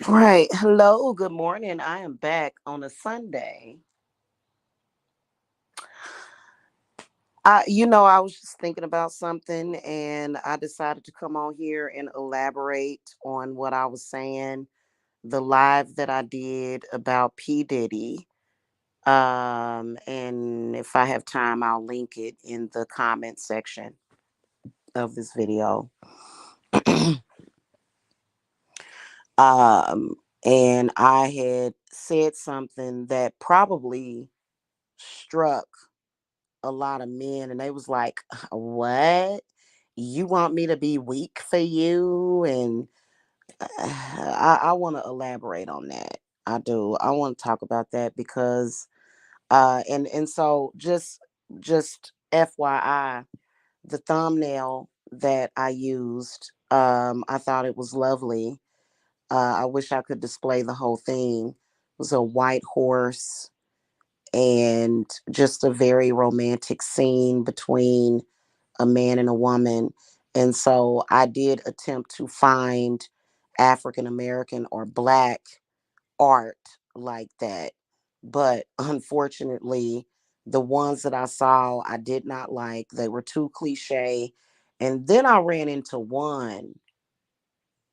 Right. Hello. Good morning. I am back on a Sunday. I was just thinking about something and I decided to come on here and elaborate on what I was saying, the live that I did about P. Diddy. And if I have time, I'll link it in the comment section of this video. um, and I had said something that probably struck a lot of men, and they was like, what, you want me to be weak for you? And I want to elaborate on that. I want to talk about that because and so just FYI, the thumbnail that I used, I thought it was lovely. I wish I could display the whole thing. It was a white horse and just a very romantic scene between a man and a woman. And so I did attempt to find African American or Black art like that. But unfortunately, the ones that I saw, I did not like. They were too cliche. And then I ran into one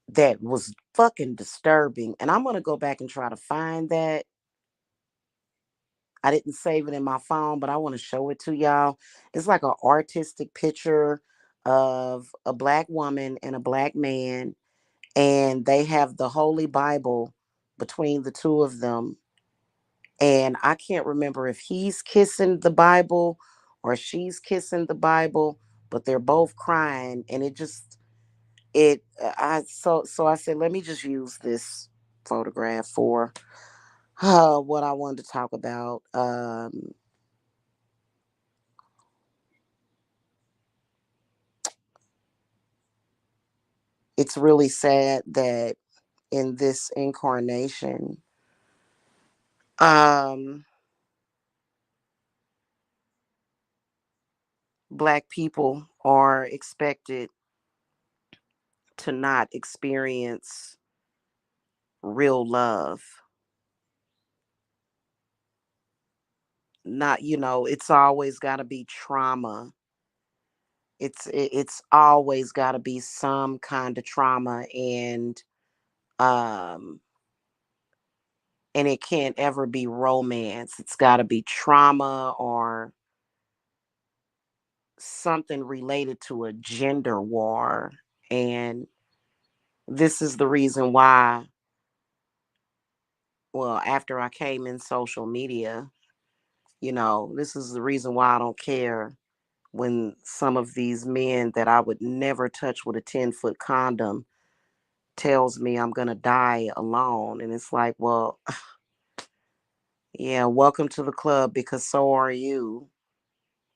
that was fucking disturbing. And I'm going to go back and try to find that. I didn't save it in my phone, but I want to show it to y'all. It's like an artistic picture of a Black woman and a Black man, and they have the Holy Bible between the two of them. And I can't remember if he's kissing the Bible or she's kissing the Bible, but they're both crying, and it just it I so I said, let me just use this photograph for what I wanted to talk about. It's really sad that in this incarnation, um, Black people are expected to not experience real love. Not, it's always got to be trauma. It's always got to be some kind of trauma, um and it can't ever be romance. It's got to be trauma or something related to a gender war. And this is the reason why, well, after I came in social media, this is the reason why I don't care when some of these men that I would never touch with a 10-foot condom tells me I'm going to die alone. And it's like, well, yeah, welcome to the club because so are you.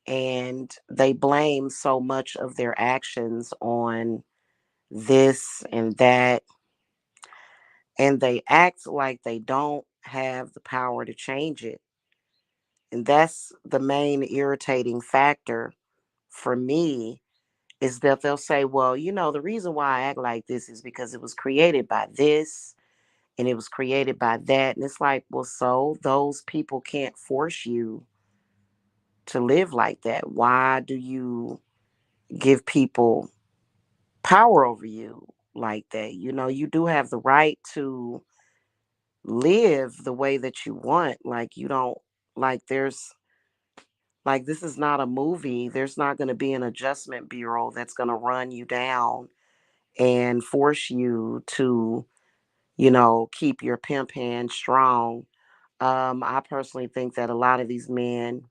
And they blame so much of their actions on this and that, and they act like they don't have the power to change it. And that's the main irritating factor for me, is that they'll say, well, the reason why I act like this is because it was created by this and it was created by that. And it's like, well, so those people can't force you to live like that. Why do you give people power over you like that? You do have the right to live the way that you want. Like, you don't, like, this is not a movie. There's not going to be an adjustment bureau that's going to run you down and force you to, keep your pimp hand strong. I personally think that a lot of these men,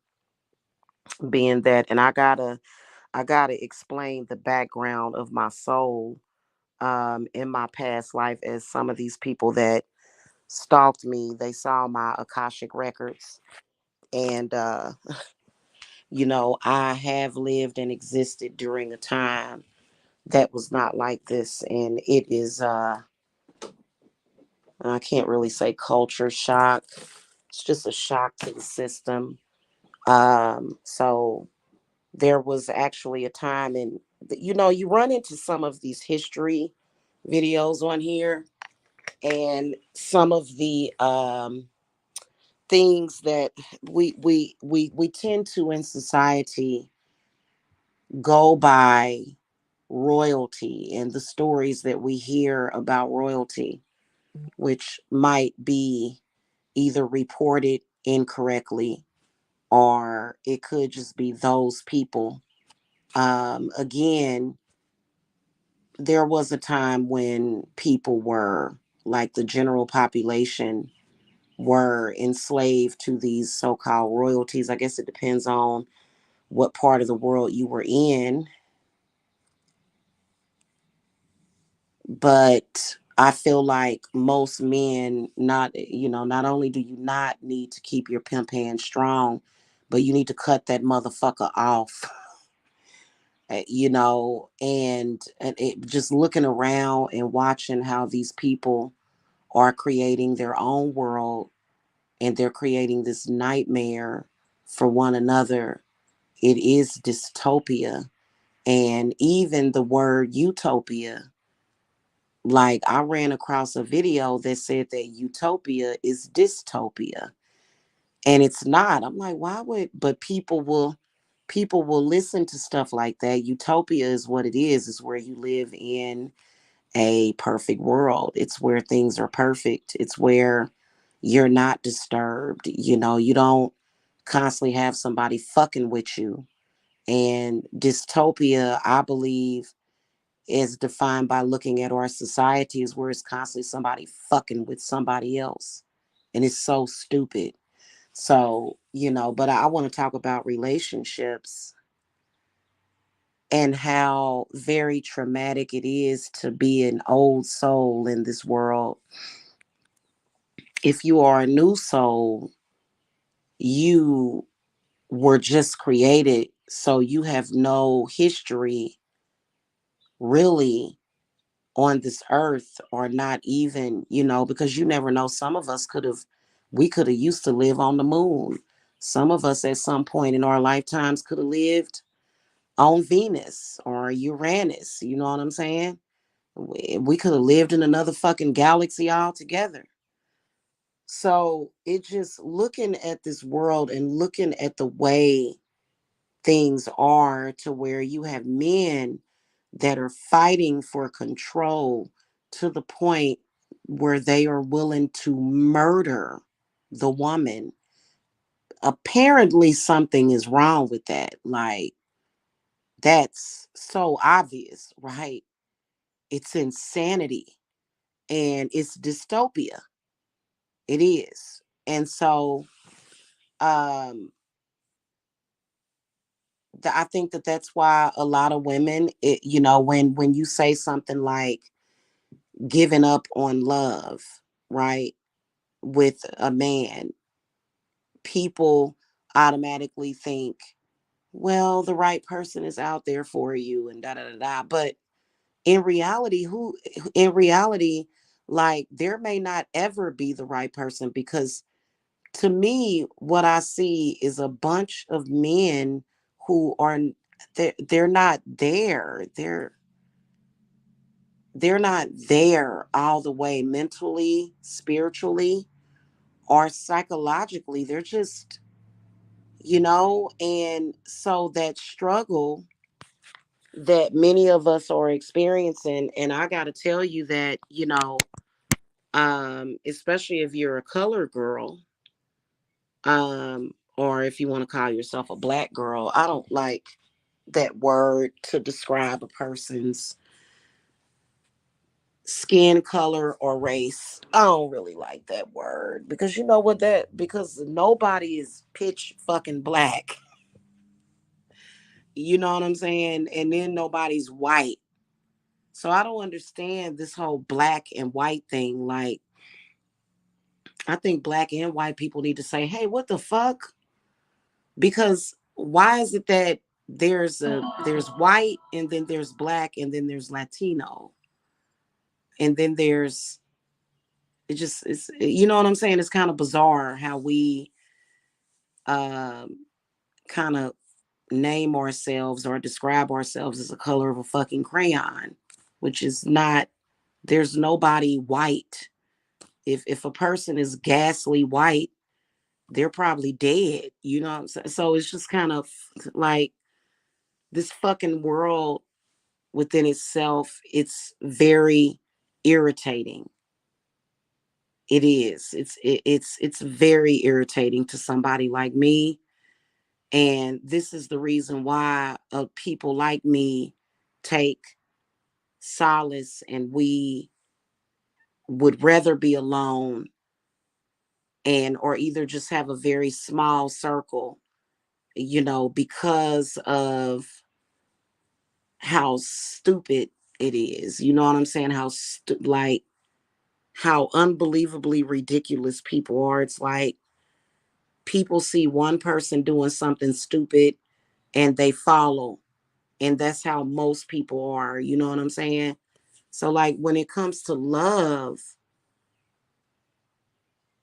being that, and I gotta explain the background of my soul, in my past life, as some of these people that stalked me, they saw my Akashic records. And I have lived and existed during a time that was not like this. And it is, I can't really say culture shock. It's just a shock to the system. So there was actually a time, and you run into some of these history videos on here, and some of the things that we tend to in society go by royalty and the stories that we hear about royalty, which might be either reported incorrectly or it could just be those people. Again, there was a time when people were, like the general population, were enslaved to these so-called royalties. I guess it depends on what part of the world you were in, but I feel like most men, not only do you not need to keep your pimp hand strong, but you need to cut that motherfucker off. And just looking around and watching how these people are creating their own world, and they're creating this nightmare for one another. It is dystopia. And even the word utopia, like I ran across a video that said that utopia is dystopia. And it's not. I'm like, why would, but people will listen to stuff like that. Utopia is what it is. It's where you live in a perfect world. It's where things are perfect. It's where you're not disturbed. You don't constantly have somebody fucking with you. And dystopia, I believe, is defined by looking at our societies where it's constantly somebody fucking with somebody else. And it's so stupid. So, but I want to talk about relationships and how very traumatic it is to be an old soul in this world. If you are a new soul, you were just created, so you have no history really on this earth, or not even, because you never know. Some of us we could have used to live on the moon. Some of us at some point in our lifetimes could have lived on Venus or Uranus. You know what I'm saying? We could have lived in another fucking galaxy altogether. So it just looking at this world and looking at the way things are, to where you have men that are fighting for control to the point where they are willing to murder the woman. Apparently something is wrong with that. Like, that's so obvious, right? It's insanity and it's dystopia. It is. And so um I think that that's why a lot of women, when you say something like giving up on love, right, with a man, people automatically think, well, the right person is out there for you and da da da da. But in reality, like, there may not ever be the right person, because to me, what I see is a bunch of men who are, they're not there. They're not there all the way mentally, spiritually, or psychologically. They're just, and so that struggle that many of us are experiencing, and I got to tell you that, especially if you're a color girl, or if you want to call yourself a black girl. I don't like that word to describe a person's skin color or race. I don't really like that word, because you know what, because nobody is pitch fucking black. You know what I'm saying? And then nobody's white. So I don't understand this whole black and white thing. Like, I think black and white people need to say, "Hey, what the fuck?" Because why is it that there's white, and then there's black, and then there's Latino, and then there's, it's, you know what I'm saying? It's kind of bizarre how we um kind of name ourselves or describe ourselves as a color of a fucking crayon, which is not. There's nobody white. If a person is ghastly white, they're probably dead. You know what I'm saying? So it's just kind of like this fucking world within itself. It's very irritating. It is. It's very irritating to somebody like me. And this is the reason why people like me take solace, and we would rather be alone, and or either just have a very small circle, because of how stupid it is. You know what I'm saying? Like how unbelievably ridiculous people are. It's like people see one person doing something stupid and they follow. And that's how most people are. You know what I'm saying? So, like, when it comes to love,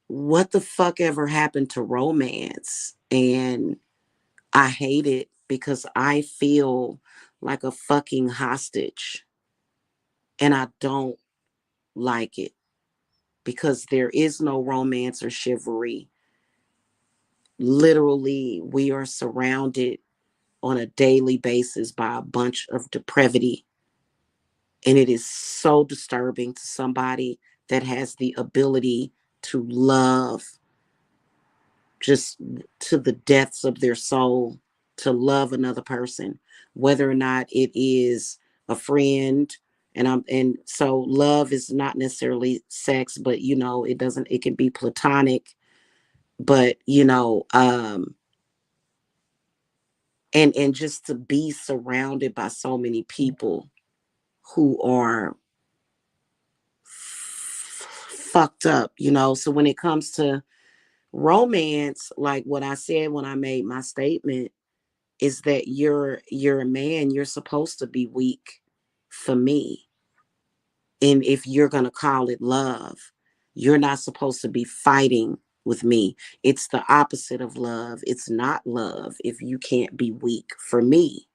what the fuck ever happened to romance? And I hate it because I feel like a fucking hostage. And I don't like it because there is no romance or chivalry. Literally, we are surrounded on a daily basis by a bunch of depravity. And it is so disturbing to somebody that has the ability to love just to the depths of their soul, to love another person, whether or not it is a friend. And so love is not necessarily sex, but it can be platonic, but and just to be surrounded by so many people who are fucked up. So when it comes to romance, like what I said when I made my statement, is that you're a man, you're supposed to be weak for me. And if you're going to call it love, you're not supposed to be fighting with me. It's the opposite of love. It's not love if you can't be weak for me.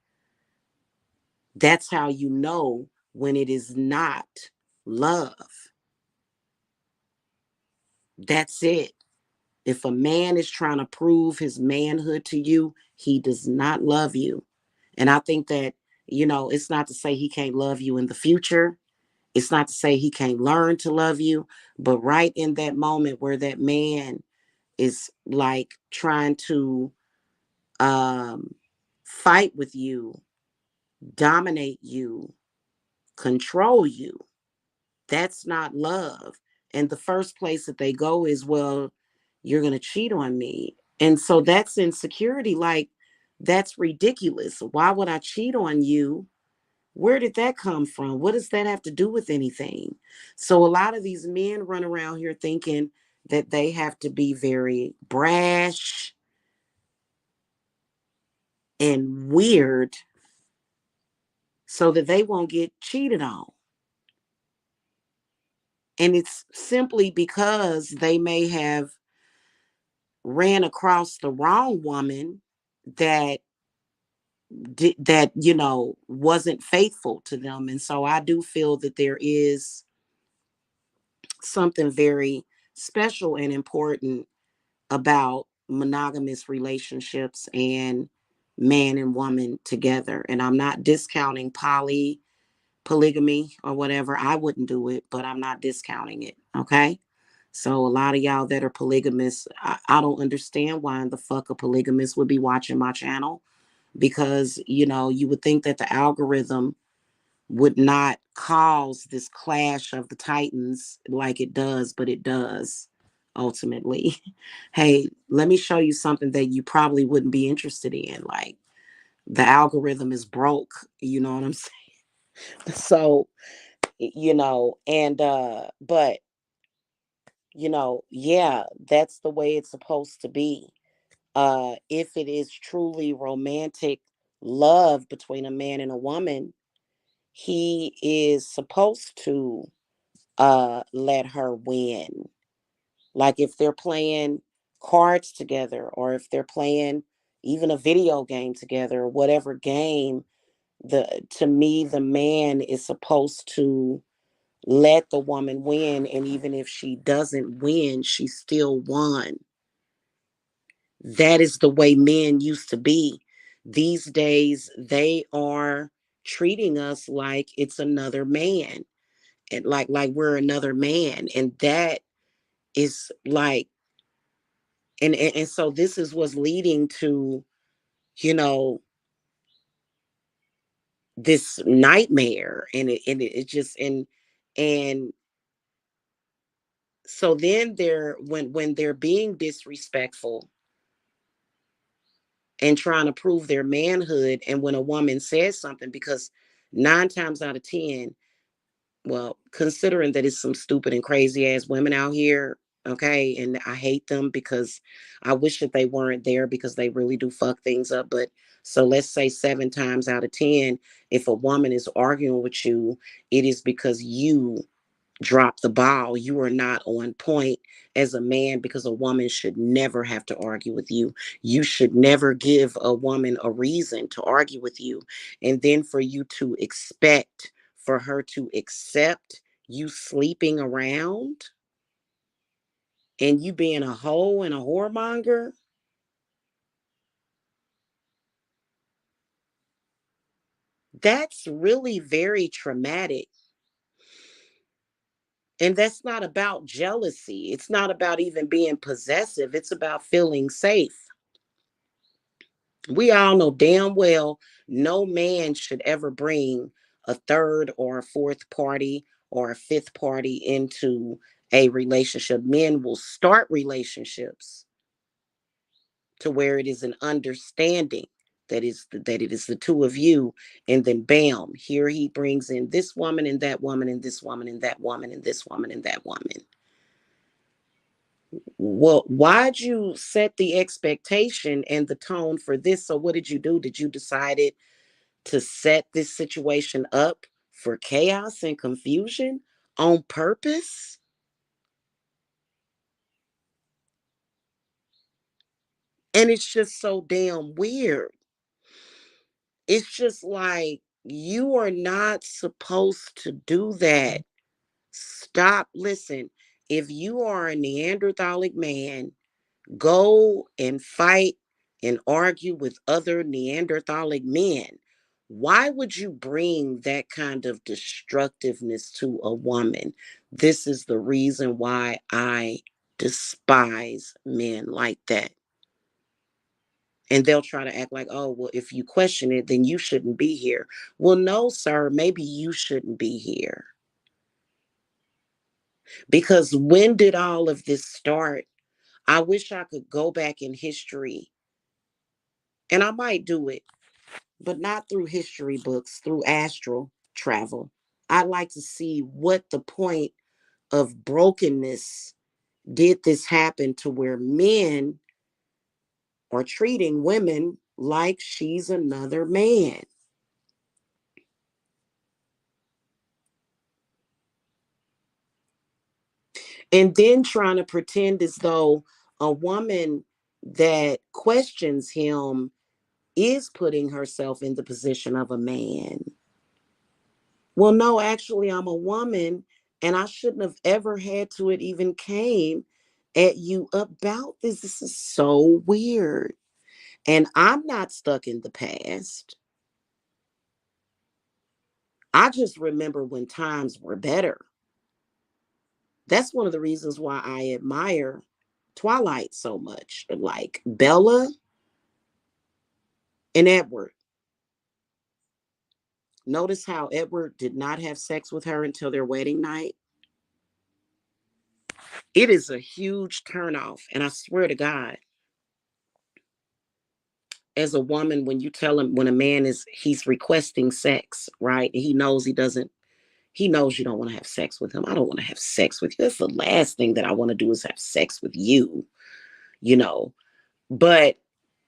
That's how you know when it is not love. That's it. If a man is trying to prove his manhood to you, he does not love you. And I think that, it's not to say he can't love you in the future. It's not to say he can't learn to love you. But right in that moment where that man is like trying to um, fight with you, dominate you, control you, that's not love. And the first place that they go is, well, you're going to cheat on me. And so that's insecurity. Like, that's ridiculous. Why would I cheat on you? Where did that come from? What does that have to do with anything? So a lot of these men run around here thinking that they have to be very brash and weird so that they won't get cheated on. And it's simply because they may have ran across the wrong woman that wasn't faithful to them. And so I do feel that there is something very special and important about monogamous relationships and man and woman together. And I'm not discounting polygamy or whatever. I wouldn't do it, but I'm not discounting it. Okay. So a lot of y'all that are polygamous, I don't understand why in the fuck a polygamist would be watching my channel, because you would think that the algorithm would not cause this clash of the titans like it does, but it does ultimately. Hey, let me show you something that you probably wouldn't be interested in. Like, the algorithm is broke, you know what I'm saying? So, and but yeah, that's the way it's supposed to be. If it is truly romantic love between a man and a woman, he is supposed to let her win. Like, if they're playing cards together, or if they're playing even a video game together, or whatever game, to me the man is supposed to Let the woman win. And even if she doesn't win, she still won. That is the way men used to be. These days, they are treating us like it's another man, and like we're another man. And that is like, and so this is what's leading to, you know, this nightmare. And it just, and so then they're, when they're being disrespectful and trying to prove their manhood, and when a woman says something, because 9 times out of 10, well, considering that it's some stupid and crazy ass women out here, okay, and I hate them because I wish that they weren't there, because they really do fuck things up. But so let's say 7 times out of 10, if a woman is arguing with you, it is because you drop the ball. You are not on point as a man, because a woman should never have to argue with you. You should never give a woman a reason to argue with you. And then for you to expect for her to accept you sleeping around and you being a hoe and a whoremonger, that's really very traumatic. And that's not about jealousy. It's not about even being possessive. It's about feeling safe. We all know damn well no man should ever bring a third or a fourth party or a fifth party into a relationship. Men will start relationships to where it is an understanding that it is the two of you, and then bam, here he brings in this woman and that woman and this woman and that woman and this woman and that woman. Well, why'd you set the expectation and the tone for this? So what did you do? Did you decide it to set this situation up for chaos and confusion on purpose? And it's just so damn weird. It's just like, you are not supposed to do that. Stop. Listen, if you are a Neanderthalic man, go and fight and argue with other Neanderthalic men. Why would you bring that kind of destructiveness to a woman? This is the reason why I despise men like that. And they'll try to act like, oh, well, if you question it, then you shouldn't be here. Well, no, sir, maybe you shouldn't be here. Because when did all of this start? I wish I could go back in history, and I might do it, but not through history books, through astral travel. I'd like to see what the point of brokenness did this happen to, where men are treating women like she's another man. And then trying to pretend as though a woman that questions him is putting herself in the position of a man. Well, no, actually, I'm a woman, and I shouldn't have ever had to it even came at you about this. This is so weird. And I'm not stuck in the past. I just remember when times were better. That's one of the reasons why I admire Twilight so much. Like Bella and Edward. Notice how Edward did not have sex with her until their wedding night. It is a huge turnoff. And I swear to God, as a woman, when you tell him, when a man is, he's requesting sex, right? And he knows he doesn't, he knows you don't want to have sex with him. I don't want to have sex with you. That's the last thing that I want to do, is have sex with you, you know. But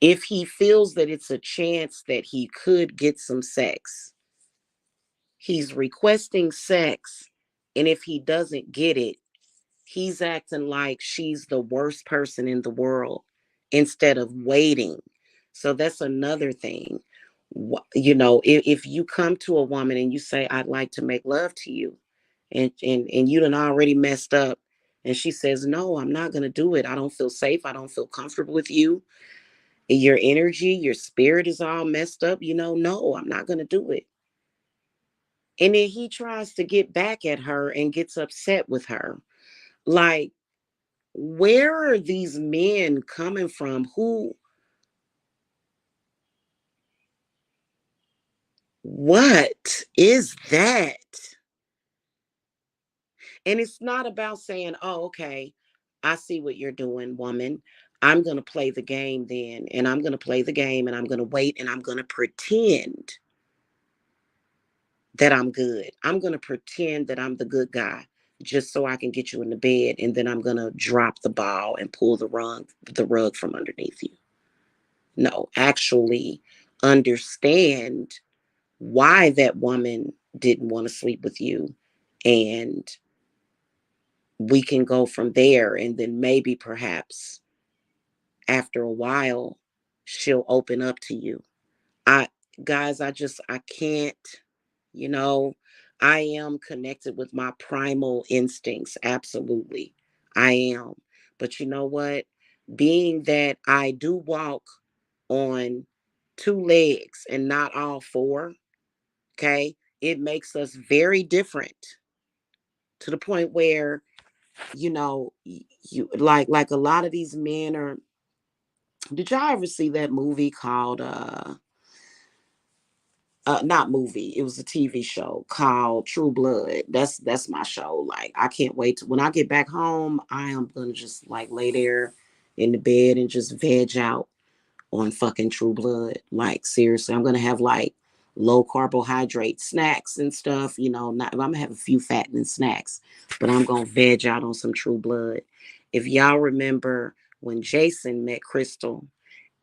if he feels that it's a chance that he could get some sex, he's requesting sex. And if he doesn't get it, he's acting like she's the worst person in the world instead of waiting. So that's another thing. You know, if you come to a woman and you say, I'd like to make love to you, and you done already messed up. And she says, no, I'm not going to do it. I don't feel safe. I don't feel comfortable with you. Your energy, your spirit is all messed up. No, I'm not going to do it. And then he tries to get back at her and gets upset with her. Like, where are these men coming from? What is that? And it's not about saying, oh, okay, I see what you're doing, woman. I'm going to play the game then. And I'm going to play the game and I'm going to wait and I'm going to pretend that I'm good. I'm going to pretend that I'm the good guy just so I can get you in the bed. And then I'm going to drop the ball and pull the rug from underneath you. No, actually understand why that woman didn't want to sleep with you. And we can go from there. And then maybe perhaps after a while, she'll open up to you. I, guys, I can't, you know, I am connected with my primal instincts. Absolutely. I am. But you know what? Being that I do walk on two legs and not all four, okay, it makes us very different to the point where, you like a lot of these men are. Did y'all ever see that movie called not movie, it was a TV show called True Blood. That's my show. Like, I can't wait to, when I get back home, I am gonna just like lay there in the bed and just veg out on fucking True Blood. Like, seriously, I'm gonna have like low carbohydrate snacks and stuff. Not, I'm gonna have a few fattening snacks, but I'm gonna veg out on some True Blood. If y'all remember when Jason met Crystal,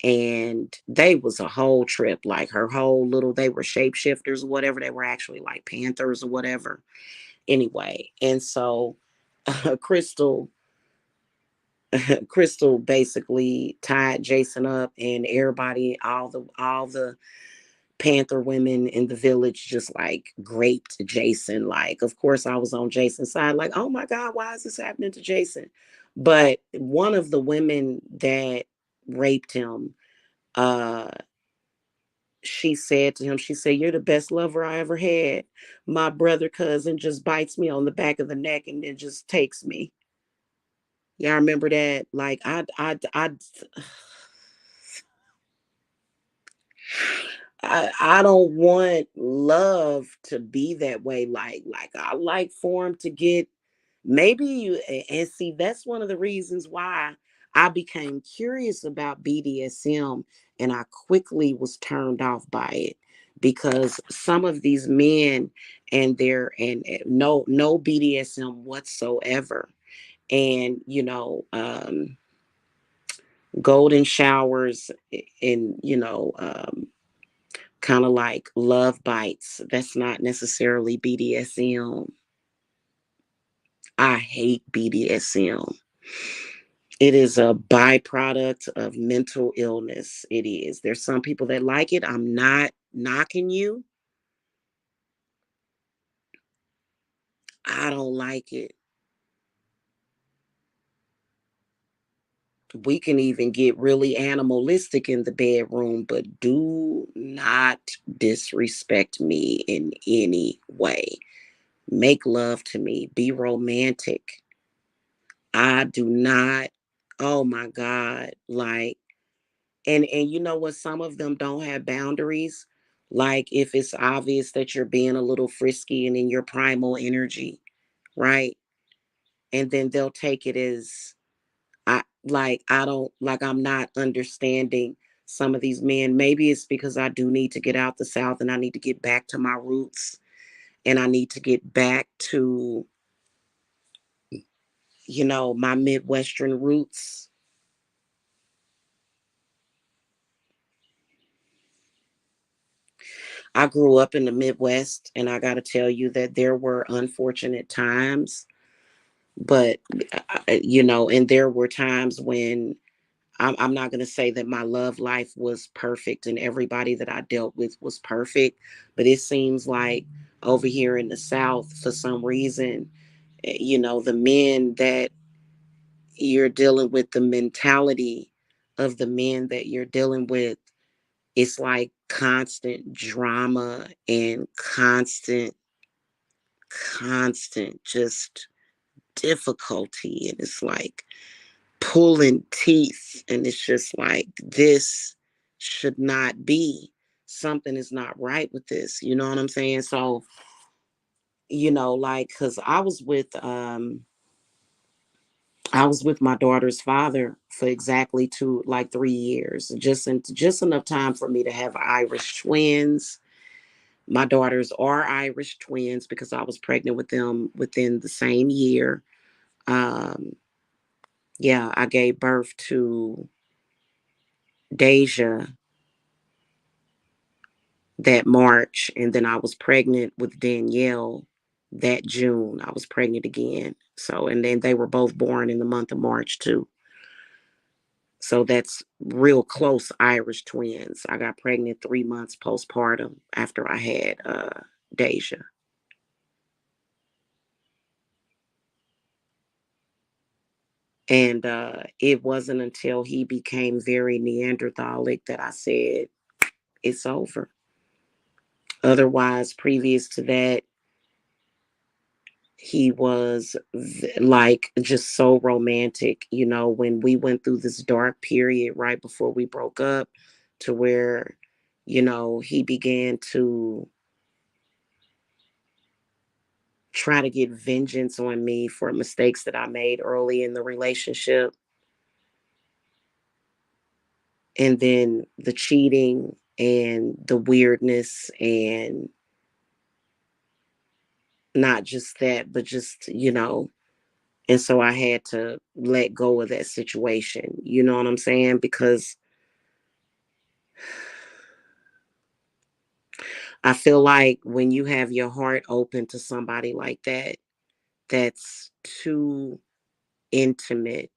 and they was a whole trip, like her whole little, they were shapeshifters or whatever, they were actually like panthers or whatever, anyway. And so Crystal Crystal basically tied Jason up, and everybody, all the panther women in the village just like raped Jason. Like, of course I was on Jason's side, like, oh my god, why is this happening to Jason? But one of the women that raped him, uh she said to him, she said, you're the best lover I ever had. My brother cousin just bites me on the back of the neck and then just takes me. Y'all remember that? Like, I don't want love to be that way. Like I like for him to get, maybe you, and see, that's one of the reasons why I became curious about BDSM, and I quickly was turned off by it, because some of these men, and they're, and no BDSM whatsoever, and golden showers, and kind of like love bites. That's not necessarily BDSM. I hate BDSM. It is a byproduct of mental illness. It is. There's some people that like it. I'm not knocking you. I don't like it. We can even get really animalistic in the bedroom, but do not disrespect me in any way. Make love to me. Be romantic. I do not. Oh my God. Like, and you know what? Some of them don't have boundaries. Like, if it's obvious that you're being a little frisky and in your primal energy, right? And then they'll take it as, I don't, like, I'm not understanding some of these men. Maybe it's because I do need to get out the South and I need to get back to my roots, and I need to get back to, my Midwestern roots. I grew up in the Midwest, and I got to tell you that there were unfortunate times, but and there were times when, I'm not going to say that my love life was perfect and everybody that I dealt with was perfect, but it seems like over here in the South, for some reason, the men that you're dealing with, the mentality of the men that you're dealing with, it's like constant drama and constant just difficulty. And it's like pulling teeth. And it's just like, this should not be. Something is not right with this. You know what I'm saying? So, like, because I was with my daughter's father for exactly 3 years, just enough time for me to have Irish twins. My daughters are Irish twins because I was pregnant with them within the same year. Um, yeah, I gave birth to Deja that March, and then I was pregnant with Danielle that June. I was pregnant again. So, and then they were both born in the month of March too. So that's real close Irish twins. I got pregnant 3 months postpartum after I had Deja. And it wasn't until he became very Neanderthalic that I said, it's over. Otherwise, previous to that, he was like just so romantic. When we went through this dark period right before we broke up, to where, he began to try to get vengeance on me for mistakes that I made early in the relationship. And then the cheating and the weirdness, and not just that, but just, and so I had to let go of that situation. You know what I'm saying? Because I feel like when you have your heart open to somebody like that, that's too intimate.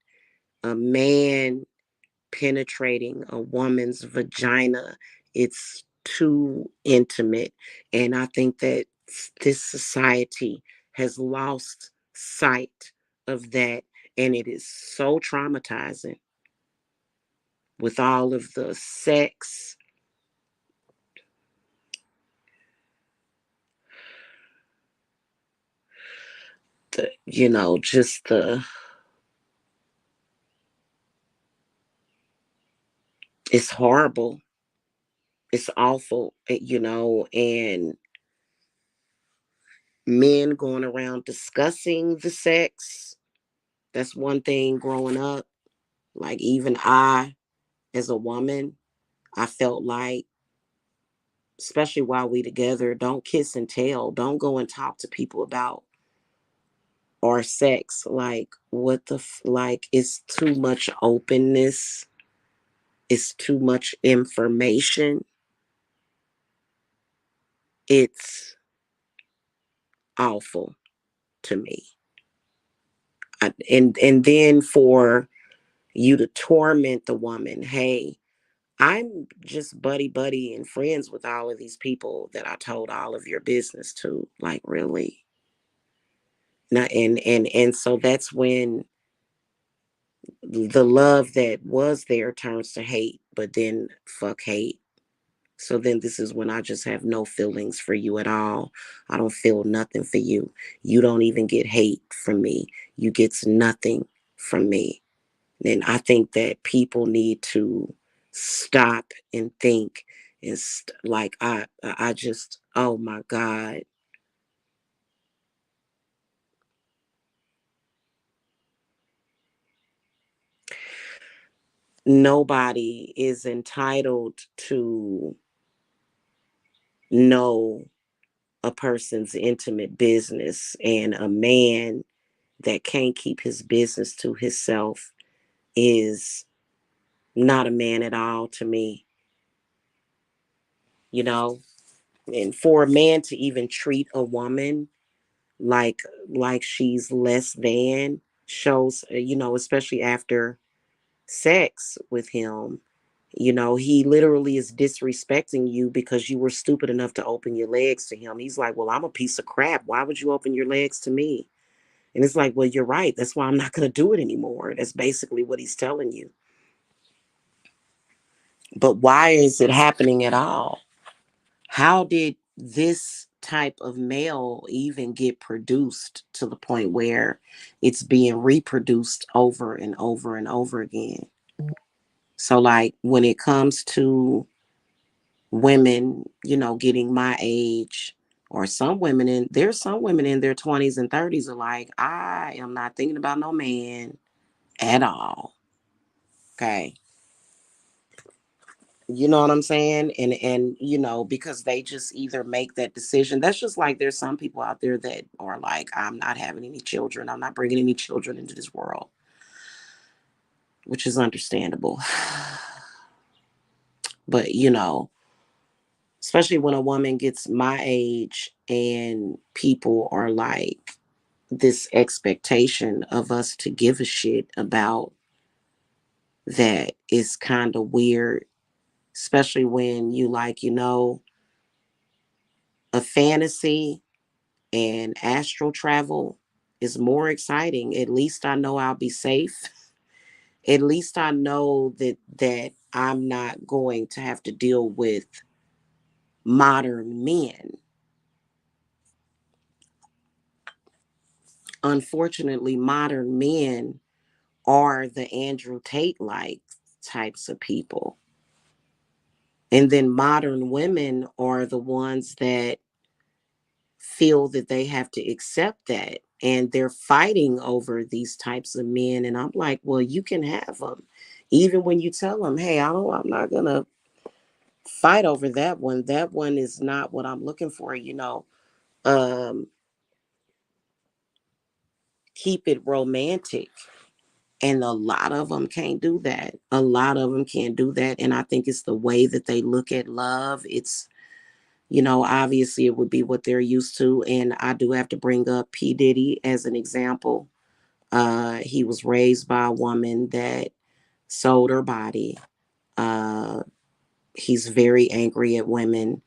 A man penetrating a woman's vagina, it's too intimate. And I think that this society has lost sight of that. And it is so traumatizing with all of the sex, just it's horrible. It's awful, and men going around discussing the sex. That's one thing growing up. Like, even I, as a woman, I felt like, especially while we together, don't kiss and tell. Don't go and talk to people about our sex. Like, what like, it's too much openness. It's too much information. It's awful to me. And then for you to torment the woman, hey, I'm just buddy and friends with all of these people that I told all of your business to. Like, really? Now, and so that's when the love that was there turns to hate, but then fuck hate. So then this is when I just have no feelings for you at all. I don't feel nothing for you. You don't even get hate from me. You get nothing from me. And I think that people need to stop and think, and like, I just, oh my God. Nobody is entitled to know a person's intimate business, and a man that can't keep his business to himself is not a man at all to me, you know. And for a man to even treat a woman like she's less than, shows, especially after sex with him, You know, he literally is disrespecting you because you were stupid enough to open your legs to him. He's like, well, I'm a piece of crap. Why would you open your legs to me? And it's like, well, you're right. That's why I'm not going to do it anymore. That's basically what he's telling you. But why is it happening at all? How did this type of male even get produced to the point where it's being reproduced over and over and over again? So, like, when it comes to women, getting my age, or some women there's some women in their 20s and 30s are like, I am not thinking about no man at all. Okay. You know what I'm saying? And because they just either make that decision. That's just like there's some people out there that are like, I'm not having any children. I'm not bringing any children into this world, which is understandable. But, especially when a woman gets my age and people are like, this expectation of us to give a shit about that is kind of weird, especially when you like, a fantasy and astral travel is more exciting. At least I know I'll be safe. At least I know that I'm not going to have to deal with modern men. Unfortunately, modern men are the Andrew Tate like types of people. And then modern women are the ones that feel that they have to accept that. And they're fighting over these types of men. And I'm like, well, you can have them. Even when you tell them, hey, I'm not going to fight over that one. That one is not what I'm looking for. Um, keep it romantic. And a lot of them can't do that. A lot of them can't do that. And I think it's the way that they look at love. Obviously it would be what they're used to. And I do have to bring up P. Diddy as an example. He was raised by a woman that sold her body. Uh, he's very angry at women.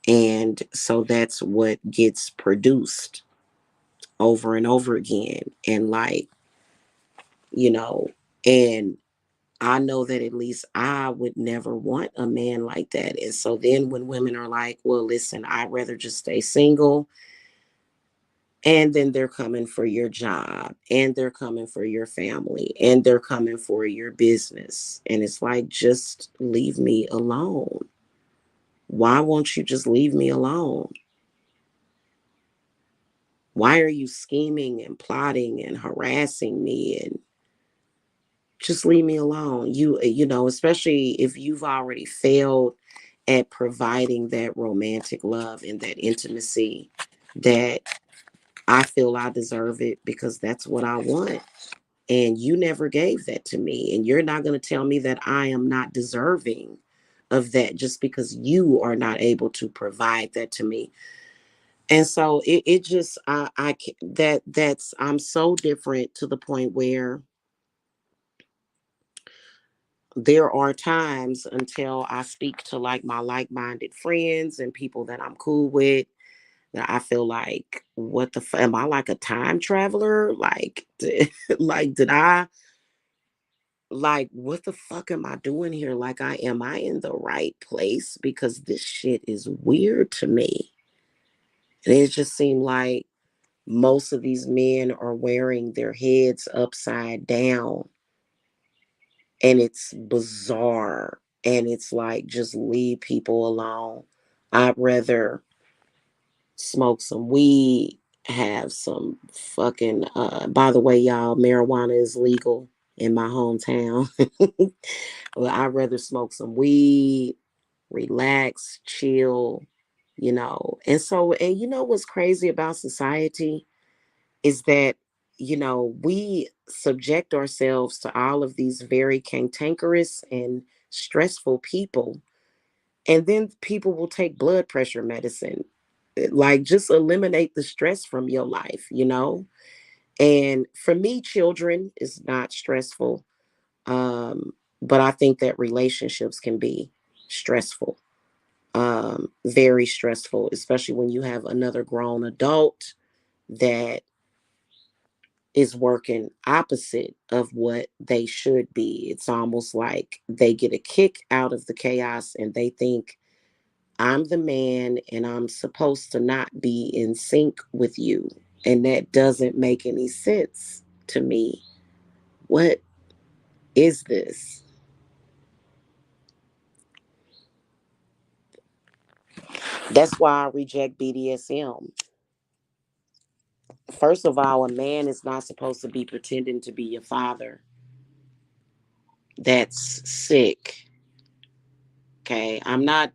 And so that's what gets produced over and over again. And like, you know, and I know that at least I would never want a man like that. And so then when women are like, well, listen, I'd rather just stay single. And then they're coming for your job, and they're coming for your family, and they're coming for your business. And it's like, just leave me alone. Why won't you just leave me alone? Why are you scheming and plotting and harassing me? And just leave me alone. Especially if you've already failed at providing that romantic love and that intimacy that I feel I deserve it because that's what I want. And you never gave that to me. And you're not going to tell me that I am not deserving of that just because you are not able to provide that to me. And so it just, I'm so different to the point where there are times until I speak to like my like-minded friends and people that I'm cool with that I feel like, what the am I like a time traveler? Like, like, did I, like, what the fuck am I doing here? Like, am I in the right place? Because this shit is weird to me. And it just seemed like most of these men are wearing their heads upside down. And it's bizarre. And it's like, just leave people alone. I'd rather smoke some weed, have some fucking, by the way, y'all, marijuana is legal in my hometown. Well, I'd rather smoke some weed, relax, chill, And so, and what's crazy about society is that, we subject ourselves to all of these very cantankerous and stressful people. And then people will take blood pressure medicine. Like, just eliminate the stress from your life. And for me, children is not stressful. Um, But I think that relationships can be stressful, very stressful, especially when you have another grown adult that is working opposite of what they should be. It's almost like they get a kick out of the chaos and they think, I'm the man and I'm supposed to not be in sync with you. And that doesn't make any sense to me. What is this? That's why I reject BDSM. First of all, a man is not supposed to be pretending to be your father. That's sick. Okay. I'm not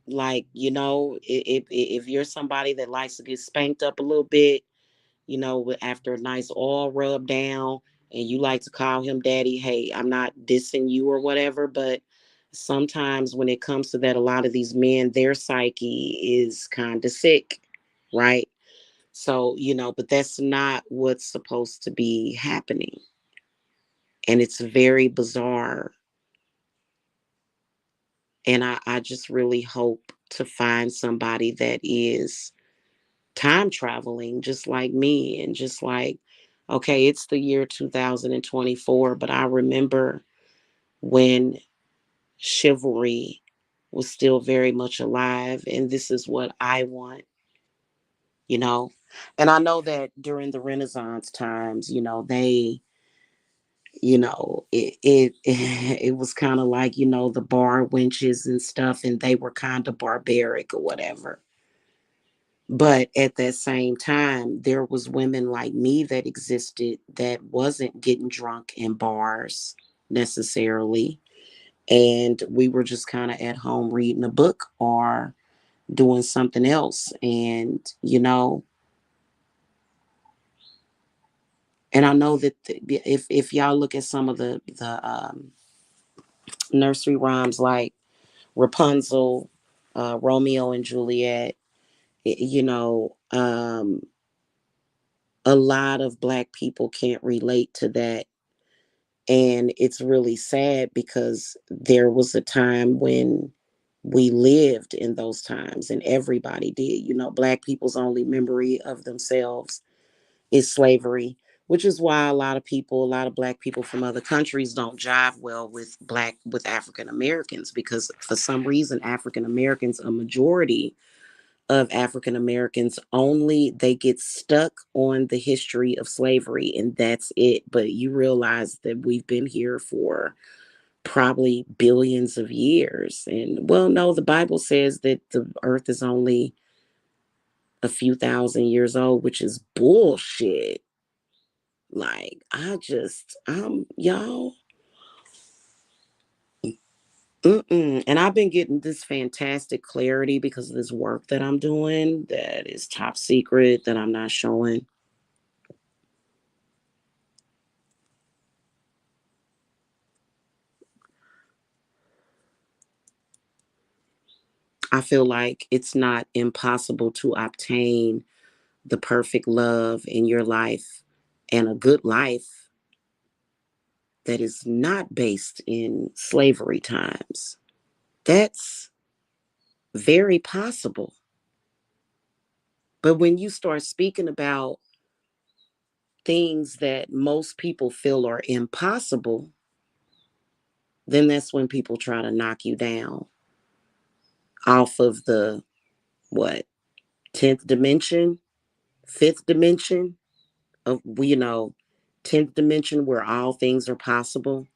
like, if you're somebody that likes to get spanked up a little bit, after a nice oil rub down, and you like to call him daddy, hey, I'm not dissing you or whatever, but sometimes when it comes to that, a lot of these men, their psyche is kind of sick, right? So, but that's not what's supposed to be happening. And it's very bizarre. And I just really hope to find somebody that is time traveling just like me, and just like, okay, it's the year 2024, but I remember when chivalry was still very much alive, and this is what I want, you know. And I know that during the Renaissance times, they, it was kind of like, the bar wenches and stuff, and they were kind of barbaric or whatever. But at that same time, there was women like me that existed that wasn't getting drunk in bars necessarily. And we were just kind of at home reading a book or doing something else. And, and I know that if y'all look at some of the nursery rhymes like Rapunzel, Romeo and Juliet, a lot of Black people can't relate to that. And it's really sad because there was a time when we lived in those times and everybody did. Black people's only memory of themselves is slavery, which is why a lot of Black people from other countries don't jive well with African Americans, because for some reason, African Americans, a majority of African Americans, only they get stuck on the history of slavery and that's it. But you realize that we've been here for probably billions of years. And well, no, the Bible says that the earth is only a few thousand years old, which is bullshit. Like, y'all. And I've been getting this fantastic clarity because of this work that I'm doing that is top secret that I'm not showing. I feel like it's not impossible to obtain the perfect love in your life and a good life that is not based in slavery times. That's very possible. But when you start speaking about things that most people feel are impossible, then that's when people try to knock you down off of the what, 10th dimension, fifth dimension of, 10th dimension where all things are possible.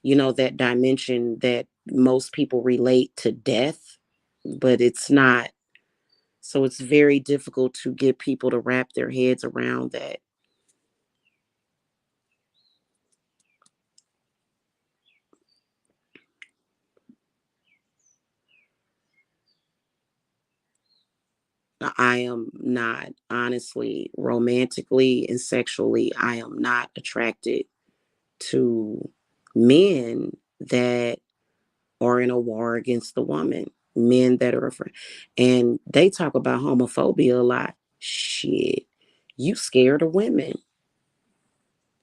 That dimension that most people relate to death, but it's not. So it's very difficult to get people to wrap their heads around that. I am not, honestly, romantically and sexually, I am not attracted to men that are in a war against the woman, men that are afraid. And they talk about homophobia a lot. Shit, you scared of women.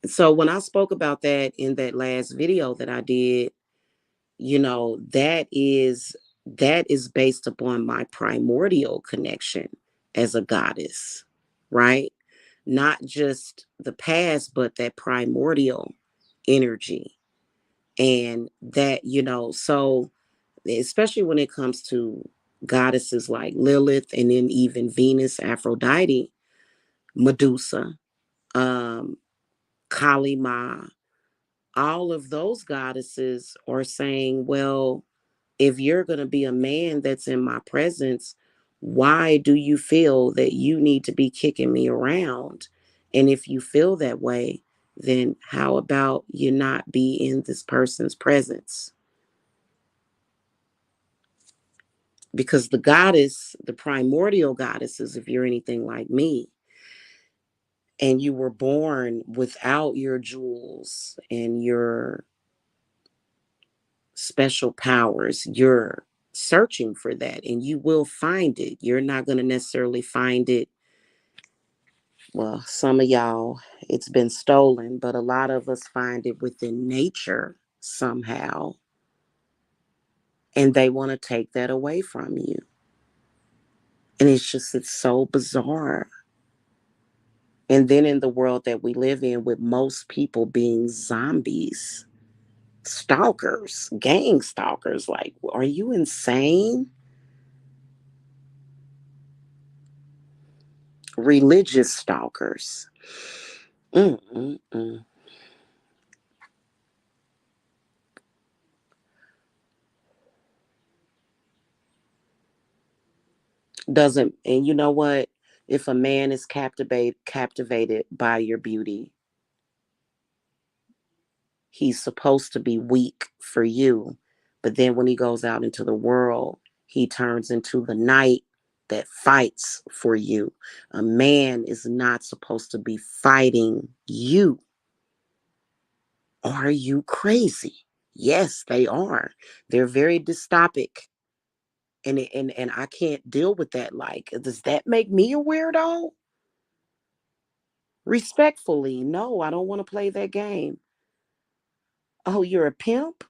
So when I spoke about that in that last video that I did, that is based upon my primordial connection as a goddess, right? Not just the past, but that primordial energy. And that, so especially when it comes to goddesses like Lilith and then even Venus, Aphrodite, Medusa, um, Kali Ma, all of those goddesses are saying, well, if you're going to be a man that's in my presence, why do you feel that you need to be kicking me around? And if you feel that way, then how about you not be in this person's presence? Because the goddess, the primordial goddesses, if you're anything like me, and you were born without your jewels and your special powers, you're searching for that and you will find it. You're not going to necessarily find it. Well, some of y'all, it's been stolen, but a lot of us find it within nature somehow. And they want to take that away from you. And it's so bizarre. And then in the world that we live in, with most people being zombies, stalkers, gang stalkers, like, are you insane? Religious stalkers. Mm-mm-mm. Doesn't, and you know what? If a man is captivated by your beauty, he's supposed to be weak for you. But then when he goes out into the world, he turns into the knight that fights for you. A man is not supposed to be fighting you. Are you crazy? Yes, they are. They're very dystopic. And I can't deal with that. Like, does that make me a weirdo? Respectfully, no, I don't want to play that game. Oh, you're a pimp?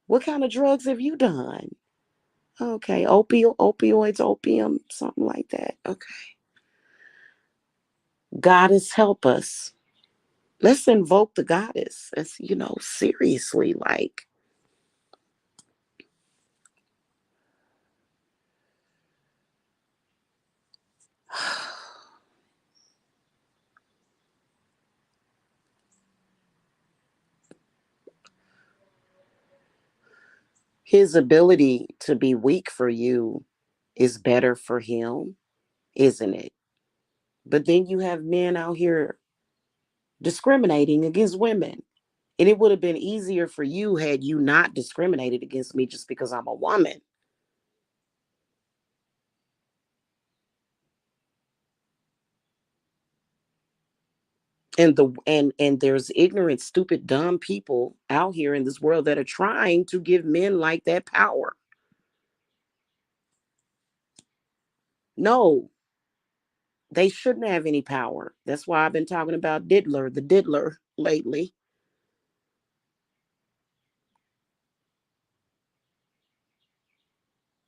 What kind of drugs have you done? Okay, opioids, opium, something like that. Okay. Goddess, help us. Let's invoke the goddess. It's, seriously, like, his ability to be weak for you is better for him, isn't it? But then you have men out here discriminating against women. And it would have been easier for you had you not discriminated against me just because I'm a woman. And there's ignorant, stupid, dumb people out here in this world that are trying to give men like that power. No, they shouldn't have any power. That's why I've been talking about the diddler lately.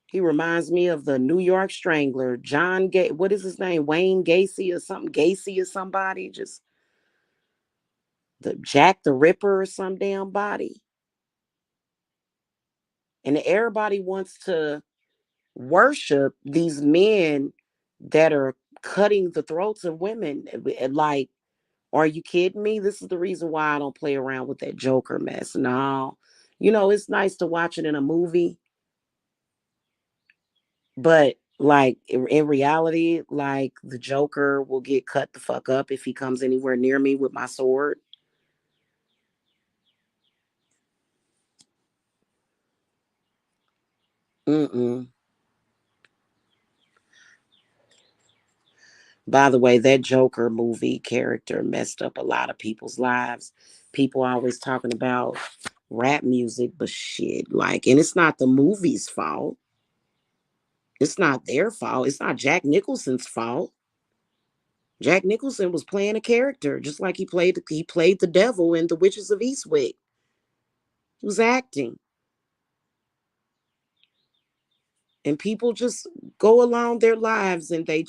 He reminds me of the New York Strangler, what is his name? Wayne Gacy or something, Gacy or somebody, just the Jack the Ripper or some damn body. And everybody wants to worship these men that are cutting the throats of women. Like, are you kidding me? This is the reason why I don't play around with that Joker mess. No, it's nice to watch it in a movie, but like in reality, like the Joker will get cut the fuck up if he comes anywhere near me with my sword. Mm-mm. By the way, that Joker movie character messed up a lot of people's lives. People always talking about rap music, but shit, like, and it's not the movie's fault. It's not their fault. It's not Jack Nicholson's fault. Jack Nicholson was playing a character, just like he played the devil in The Witches of Eastwick. He was acting. And people just go along their lives and they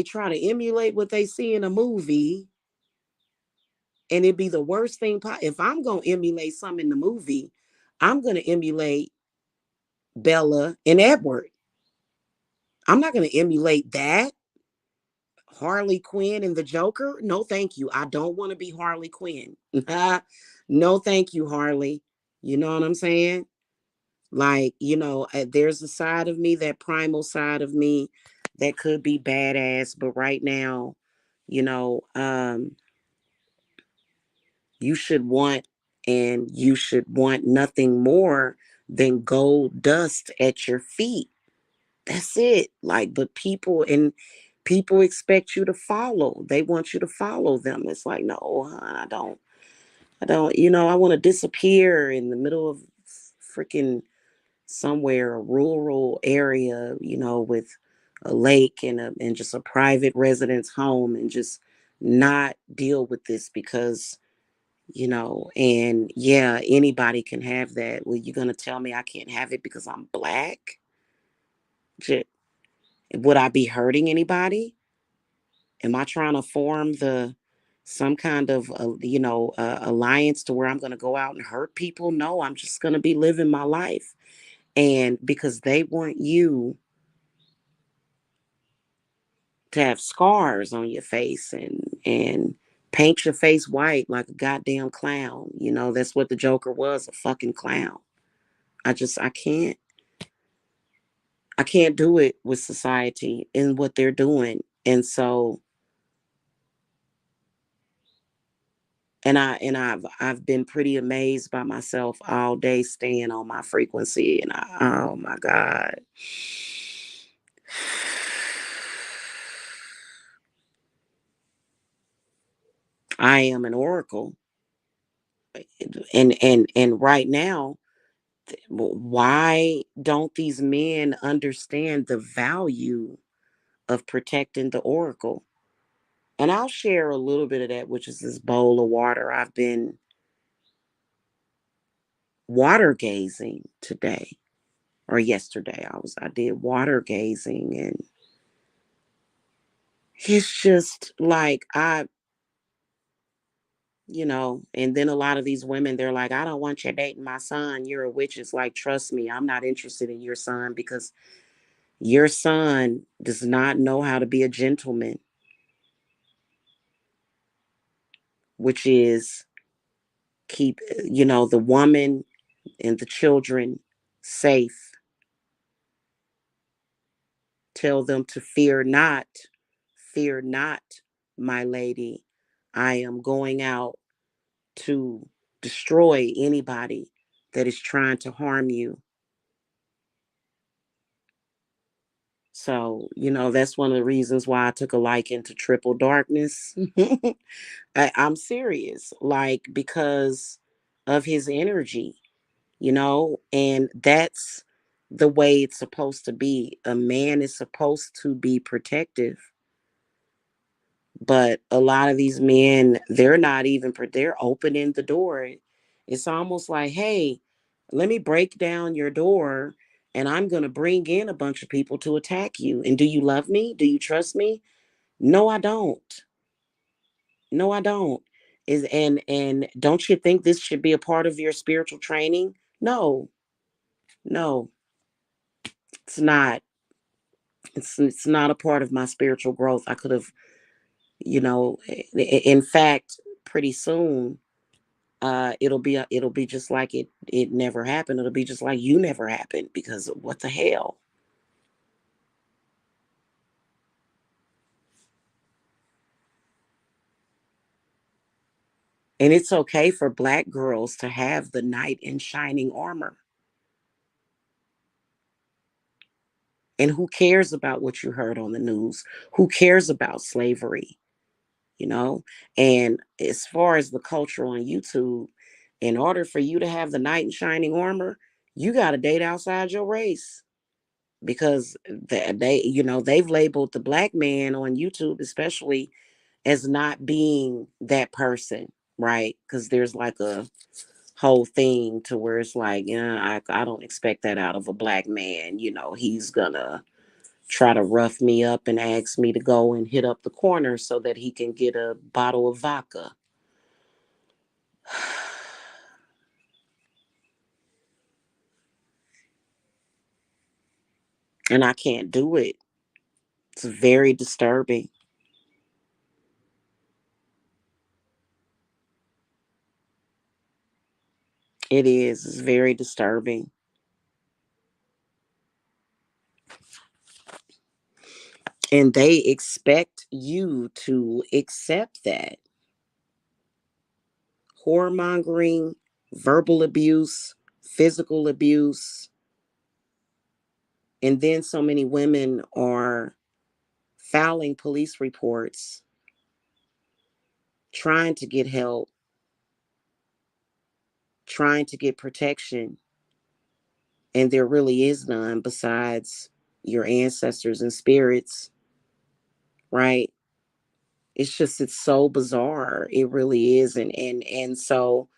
try to emulate what they see in a movie, and it'd be the worst thing. If I'm gonna emulate something in the movie, I'm gonna emulate Bella and Edward. I'm not gonna emulate that. Harley Quinn and the Joker. No, thank you. I don't want to be Harley Quinn. No, thank you, Harley. You know what I'm saying? Like, there's a side of me, that primal side of me, that could be badass, but right now, you know, um, you should want you should want nothing more than gold dust at your feet. That's it. Like, but people expect you to follow. They want you to follow them. It's like, no, hon, I don't, I want to disappear in the middle of freaking somewhere, a rural area, with a lake and just a private residence home, and just not deal with this because, and yeah, anybody can have that. Well, you're gonna tell me I can't have it because I'm black? J- Would I be hurting anybody? Am I trying to form the some kind of alliance to where I'm going to go out and hurt people? No, I'm just going to be living my life. And because they want you to have scars on your face and paint your face white like a goddamn clown. That's what the Joker was, a fucking clown. I can't do it with society and what they're doing. And so I've been pretty amazed by myself all day, staying on my frequency, and oh my god, I am an oracle. And right now, why don't these men understand the value of protecting the oracle? And I'll share a little bit of that, which is this bowl of water. I've been water gazing today, or yesterday. I did water gazing, and it's just like and then a lot of these women, they're like, I don't want you dating my son. You're a witch. It's like, trust me, I'm not interested in your son, because your son does not know how to be a gentleman, which is keep, the woman and the children safe. Tell them to fear not, my lady. I am going out to destroy anybody that is trying to harm you. So, that's one of the reasons why I took a liking to Triple Darkness. I'm serious, like, because of his energy, and that's the way it's supposed to be. A man is supposed to be protective, but a lot of these men, they're not even, they're opening the door. It's almost like, hey, let me break down your door, and I'm going to bring in a bunch of people to attack you. And do you love me? Do you trust me? No, I don't. No, I don't. And don't you think this should be a part of your spiritual training? No. No, it's not. It's not a part of my spiritual growth. I could have, in fact, pretty soon, it'll be just like it never happened. It'll be just like you never happened, because what the hell? And it's okay for black girls to have the knight in shining armor. And who cares about what you heard on the news? Who cares about slavery? you know? And as far as the culture on YouTube, in order for you to have the knight in shining armor, you got to date outside your race. because they, they've labeled the black man on YouTube, especially, as not being that person, right? Because there's like a whole thing to where it's like, yeah, I don't expect that out of a black man. He's gonna try to rough me up and ask me to go and hit up the corner so that he can get a bottle of vodka. And I can't do it. It's very disturbing. It is. It's very disturbing. And they expect you to accept that. Whoremongering, verbal abuse, physical abuse. And then so many women are filing police reports, trying to get help, trying to get protection. And there really is none besides your ancestors and spirits, right? It's so bizarre. It really is. And so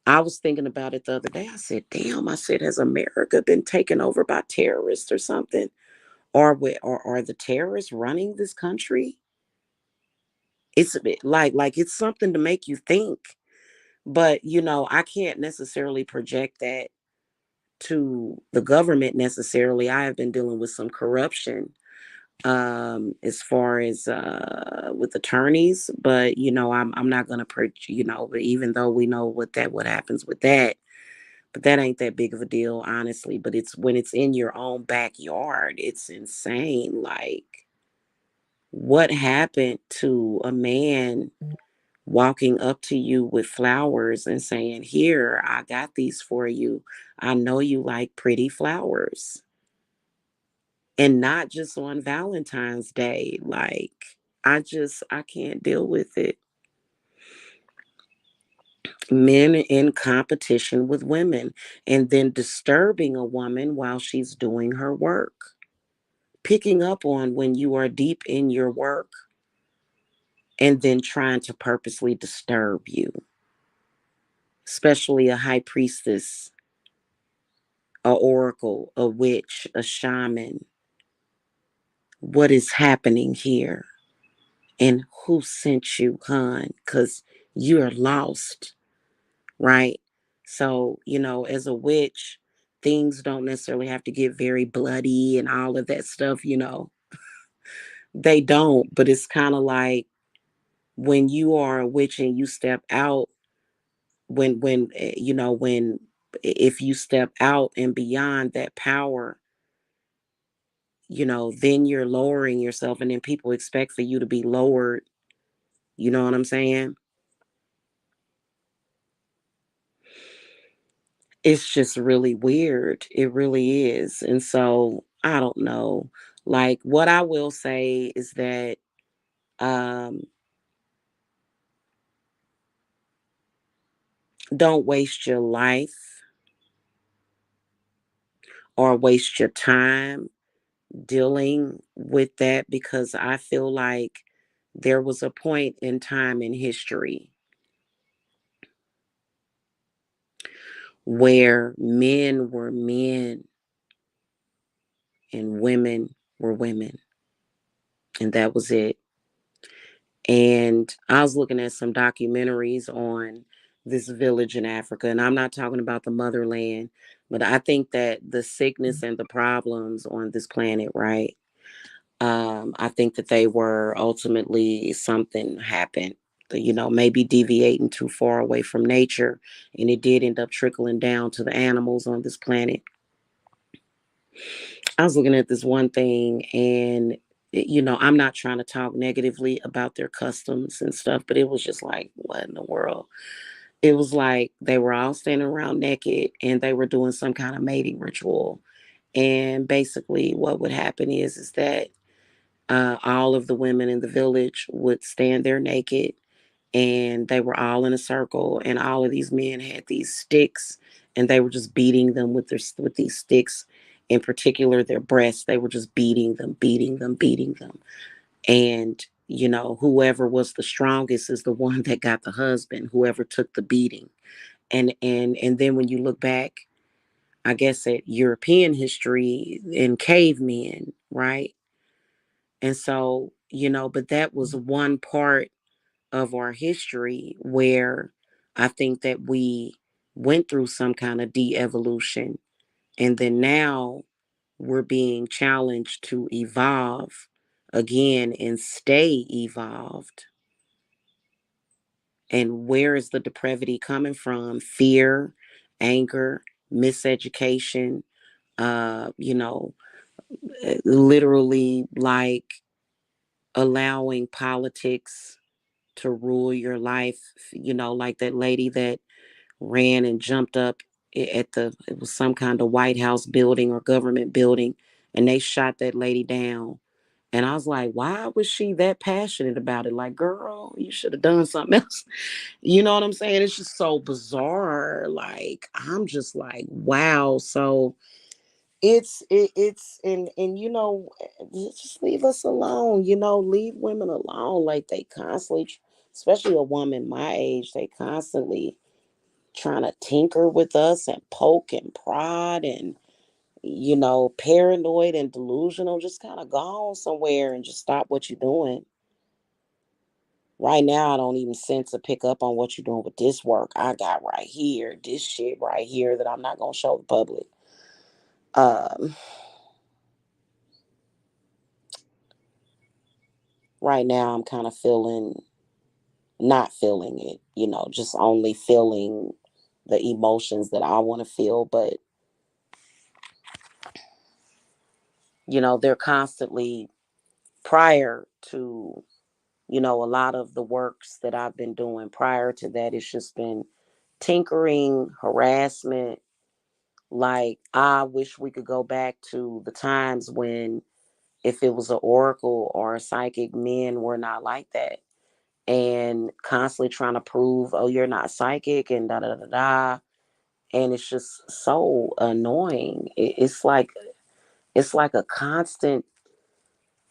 I was thinking about it the other day. I said, damn, I said, has America been taken over by terrorists or something? Or are the terrorists running this country? It's a bit like it's something to make you think. But I can't necessarily project that to the government necessarily. I have been dealing with some corruption as far as with attorneys, but I'm not going to but even though we know what happens with that, but that ain't that big of a deal, honestly. But it's when it's in your own backyard, it's insane. Like, what happened to a man walking up to you with flowers and saying, here, I got these for you. I know you like pretty flowers. And not just on Valentine's Day. Like, I can't deal with it. Men in competition with women, and then disturbing a woman while she's doing her work. Picking up on when you are deep in your work and then trying to purposely disturb you, especially a high priestess, a oracle, a witch, a shaman. What is happening here? And who sent you, hon? Because you're lost, right? So, as a witch, things don't necessarily have to get very bloody and all of that stuff. They don't, but it's kind of like when you are a witch and you step out, when if you step out and beyond that power, then you're lowering yourself, and then people expect for you to be lowered. You know what I'm saying? It's just really weird. It really is. And so I don't know. Like, what I will say is that um don't waste your life or waste your time dealing with that, because I feel like there was a point in time in history where men were men and women were women, and that was it. And I was looking at some documentaries on this village in Africa, and I'm not talking about the motherland, but I think that the sickness and the problems on this planet, right? I think that they were ultimately something happened, maybe deviating too far away from nature, and it did end up trickling down to the animals on this planet. I was looking at this one thing, and I'm not trying to talk negatively about their customs and stuff, but it was just like, what in the world? It was like they were all standing around naked and they were doing some kind of mating ritual. And basically, what would happen is that all of the women in the village would stand there naked, and they were all in a circle, and all of these men had these sticks, and they were just beating them with these sticks, in particular their breasts. They were just beating them, beating them, beating them. And, whoever was the strongest is the one that got the husband, whoever took the beating. And then when you look back, I guess at European history and cavemen, right? And so, but that was one part of our history where I think that we went through some kind of de-evolution. And then now we're being challenged to evolve again and stay evolved. And where is the depravity coming from? Fear, anger, miseducation, uh, you know, literally like allowing politics to rule your life, like that lady that ran and jumped up it was some kind of White House building or government building, and they shot that lady down. And I was like, why was she that passionate about it? Like, girl, you should have done something else. You know what I'm saying? It's just so bizarre. Like, I'm just like, wow. So it's and just leave us alone. Leave women alone. Like they constantly, especially a woman my age, they constantly trying to tinker with us and poke and prod and paranoid and delusional. Just kind of go on somewhere and just stop what you're doing. Right now, I don't even sense or pick up on what you're doing with this work I got right here, this shit right here that I'm not gonna show the public. Um, right now, I'm kind of not feeling it, just only feeling the emotions that I want to feel. But, they're constantly prior to, a lot of the works that I've been doing prior to that. It's just been tinkering, harassment. Like, I wish we could go back to the times when if it was an oracle or a psychic, men were not like that. And constantly trying to prove, oh, you're not psychic and da da da da. And it's just so annoying. It's like a constant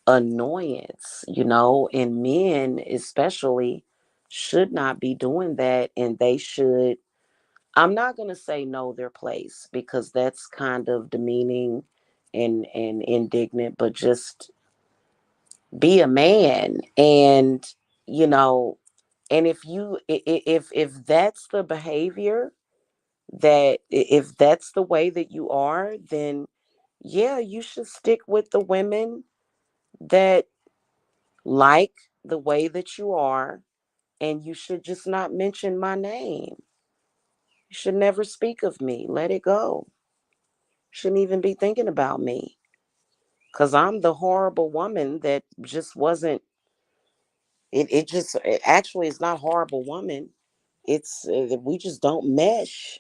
annoyance, and men especially should not be doing that. And they should, I'm not going to say know their place because that's kind of demeaning and indignant, but just be a man. And you know and if that's the behavior, that if that's the way that you are, then yeah, you should stick with the women that like the way that you are, and you should just not mention my name. You should never speak of me. Let it go. Shouldn't even be thinking about me, because I'm the horrible woman that just wasn't. It actually is not horrible woman. It's we just don't mesh.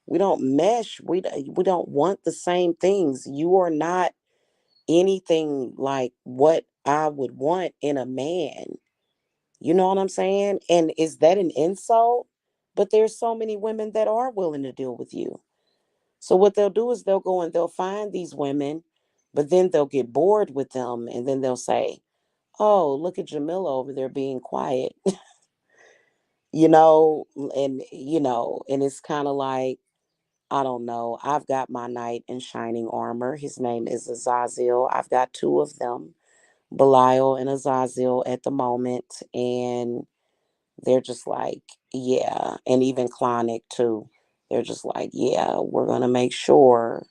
We don't mesh. We don't want the same things. You are not anything like what I would want in a man. You know what I'm saying? And is that an insult? But there's so many women that are willing to deal with you. So what they'll do is they'll go and they'll find these women, but then they'll get bored with them, and then they'll say, "Oh, look at Jamila over there being quiet." And it's kind of like, I don't know. I've got my knight in shining armor. His name is Azazel. I've got two of them, Belial and Azazel, at the moment. And they're just like, yeah. And even Clonic, too. They're just like, yeah, we're going to make sure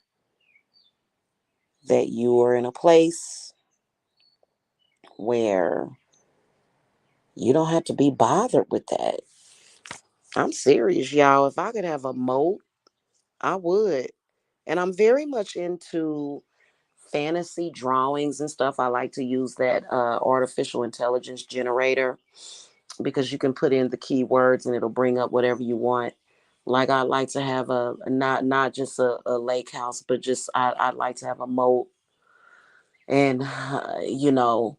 that you are in a place where you don't have to be bothered with that. I'm serious, y'all. If I could have a moat, I would. And I'm very much into fantasy drawings and stuff. I like to use that artificial intelligence generator because you can put in the keywords and it'll bring up whatever you want. Like, I like to have not just a lake house, but just I'd like to have a moat. And I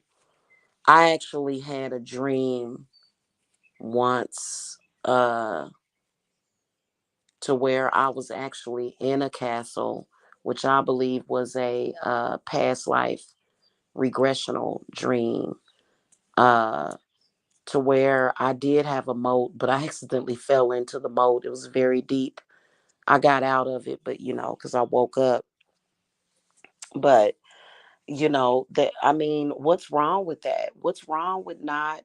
actually had a dream once, to where I was actually in a castle which I believe was a past life regressional dream, uh, to where I did have a moat, but I accidentally fell into the moat. It was very deep. I got out of it, but because I woke up. But that, I mean, what's wrong with that? What's wrong with not,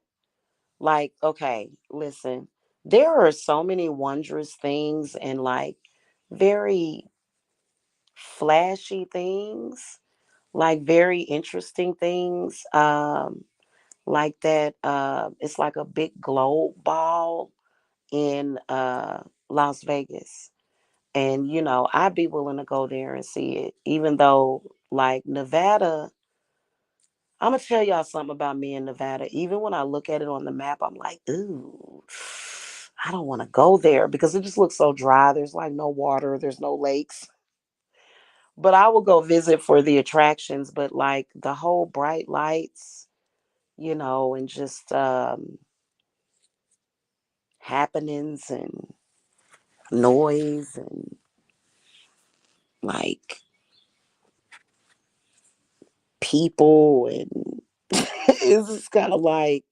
like, okay, listen, there are so many wondrous things and like very flashy things, like very interesting things, like that. It's like a big globe ball in Las Vegas. And I'd be willing to go there and see it, even though, like, Nevada, I'm gonna tell y'all something about me in Nevada. Even when I look at it on the map, I'm like, ooh, I don't want to go there because it just looks so dry. There's like no water, there's no lakes. But I will go visit for the attractions, but like the whole bright lights, and just happenings and noise and like people and it's just kind of like,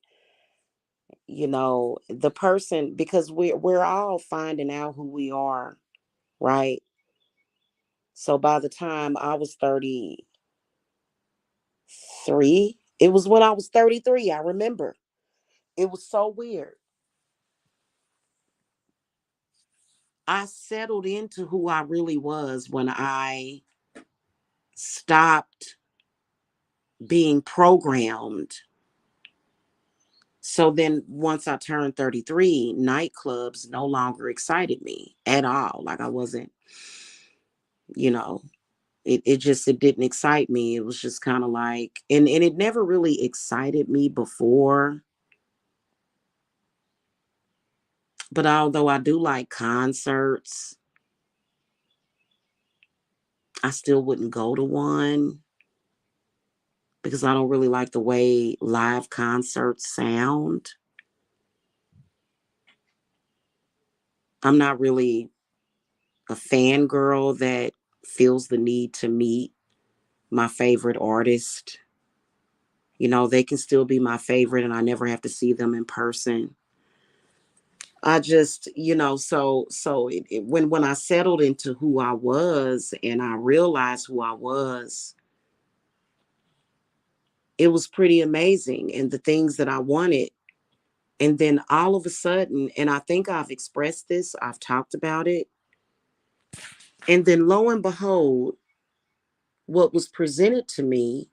the person, because we're all finding out who we are, right? So by the time I was 33, it was when I was 33, I remember. It was so weird. I settled into who I really was when I stopped being programmed. So then once I turned 33, nightclubs no longer excited me at all. Like I wasn't, you know, it didn't excite me. It was just kind of like, and it never really excited me before. But although I do like concerts, I still wouldn't go to one because I don't really like the way live concerts sound. I'm not really a fangirl that feels the need to meet my favorite artist. They can still be my favorite and I never have to see them in person. I just, when I settled into who I was and I realized who I was, it was pretty amazing and the things that I wanted. And then all of a sudden, and I think I've expressed this, I've talked about it. And then lo and behold, what was presented to me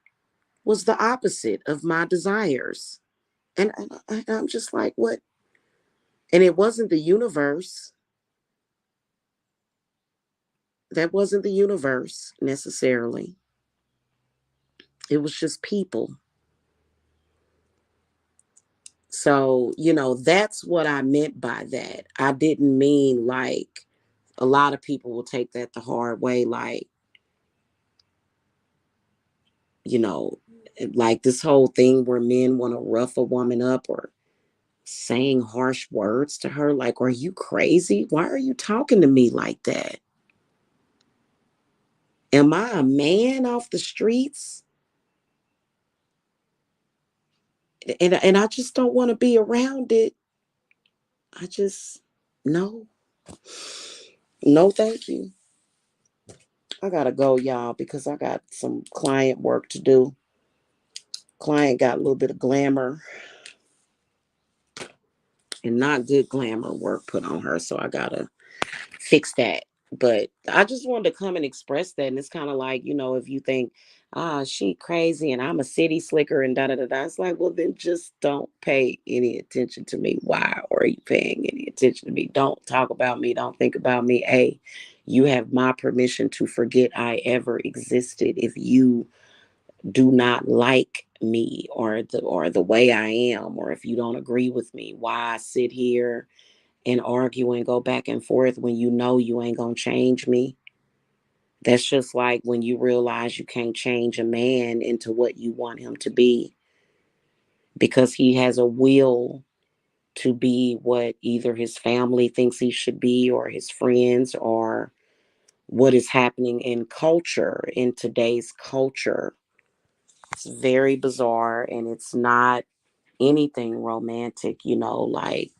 was the opposite of my desires. And I'm just like, what? And it wasn't the universe. That wasn't the universe necessarily. It was just people. So, that's what I meant by that. I didn't mean like a lot of people will take that the hard way, like, you know, like this whole thing where men want to rough a woman up or saying harsh words to her. Like, are you crazy? Why are you talking to me like that? Am I a man off the streets? And I just don't want to be around it. I just, no, no, thank you. I gotta go, y'all, because I got some client work to do. Client got a little bit of glamour and not good glamour work put on her, so I gotta fix that. But I just wanted to come and express that. And it's kind of like, if you think, she crazy and I'm a city slicker and da da da da. It's like, well, then just don't pay any attention to me. Why are you paying any attention to me? Don't talk about me. Don't think about me. Hey, you have my permission to forget I ever existed if you do not like me or the way I am, or if you don't agree with me. Why I sit here and argue and go back and forth when you know you ain't gonna change me. That's just like when you realize you can't change a man into what you want him to be because he has a will to be what either his family thinks he should be or his friends or what is happening in culture, in today's culture. It's very bizarre, and it's not anything romantic, like,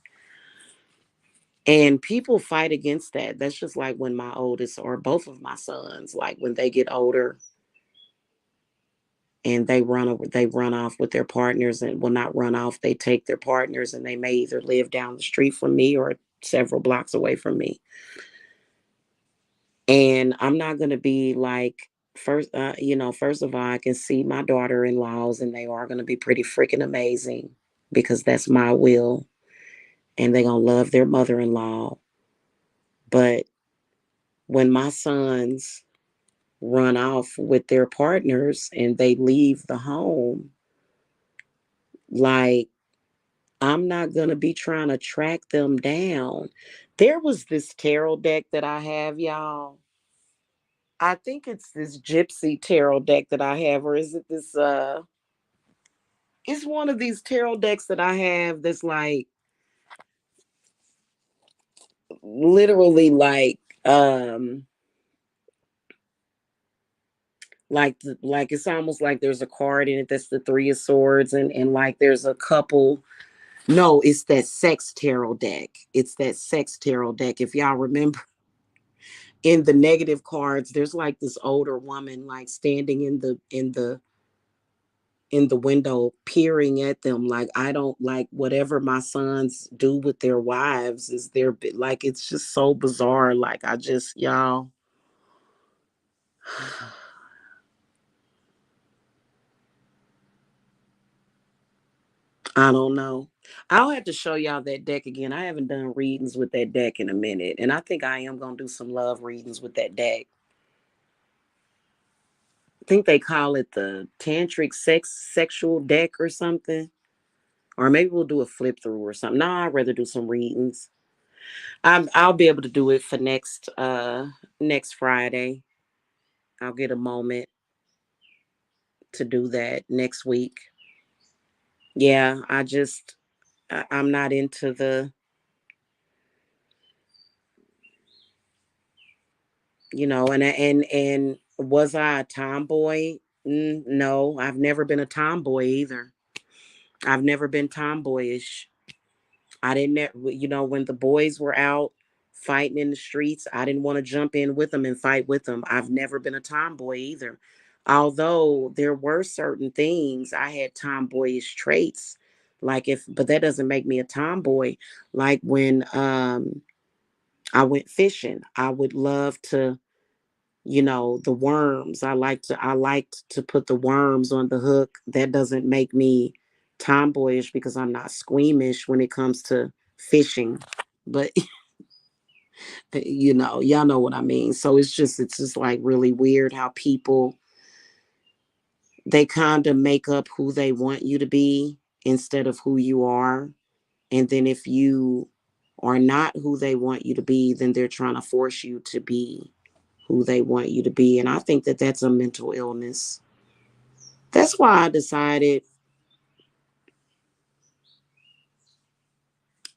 and people fight against that. That's just like when my oldest or both of my sons, like when they get older and they run off with their partners, and will not run off, they take their partners, and they may either live down the street from me or several blocks away from me. And I'm not going to be like, first of all, I can see my daughter-in-laws, and they are going to be pretty freaking amazing, because that's my will, and they're going to love their mother-in-law. But when my sons run off with their partners and they leave the home, like, I'm not going to be trying to track them down. There was this tarot deck that I have, y'all. I think it's this gypsy tarot deck that I have, or is it this it's one of these tarot decks that I have that's literally like it's almost like there's a card in it that's the three of swords, and like there's a couple. No, it's that sex tarot deck. It's that sex tarot deck. If y'all remember, in the negative cards, there's like this older woman like standing in the window peering at them, like, I don't like whatever my sons do with their wives is their like, it's just so bizarre. Like, I just, y'all, I don't know. I'll have to show y'all that deck again. I haven't done readings with that deck in a minute, and I think I am gonna do some love readings with that deck. I think they call it the tantric sexual deck or something. Or maybe we'll do a flip through or something. No, I'd rather do some readings. I'll be able to do it for next Friday. I'll get a moment to do that next week. Yeah, I'm not into the, and was I a tomboy? No, I've never been a tomboy either. I've never been tomboyish. I didn't, when the boys were out fighting in the streets, I didn't want to jump in with them and fight with them. I've never been a tomboy either. Although there were certain things, I had tomboyish traits. But that doesn't make me a tomboy. Like when I went fishing, I would love to, the worms. I liked to put the worms on the hook. That doesn't make me tomboyish, because I'm not squeamish when it comes to fishing. But y'all know what I mean. So it's just like really weird how people, they kind of make up who they want you to be instead of who you are. And then if you are not who they want you to be, then they're trying to force you to be who they want you to be. And I think that that's a mental illness. That's why I decided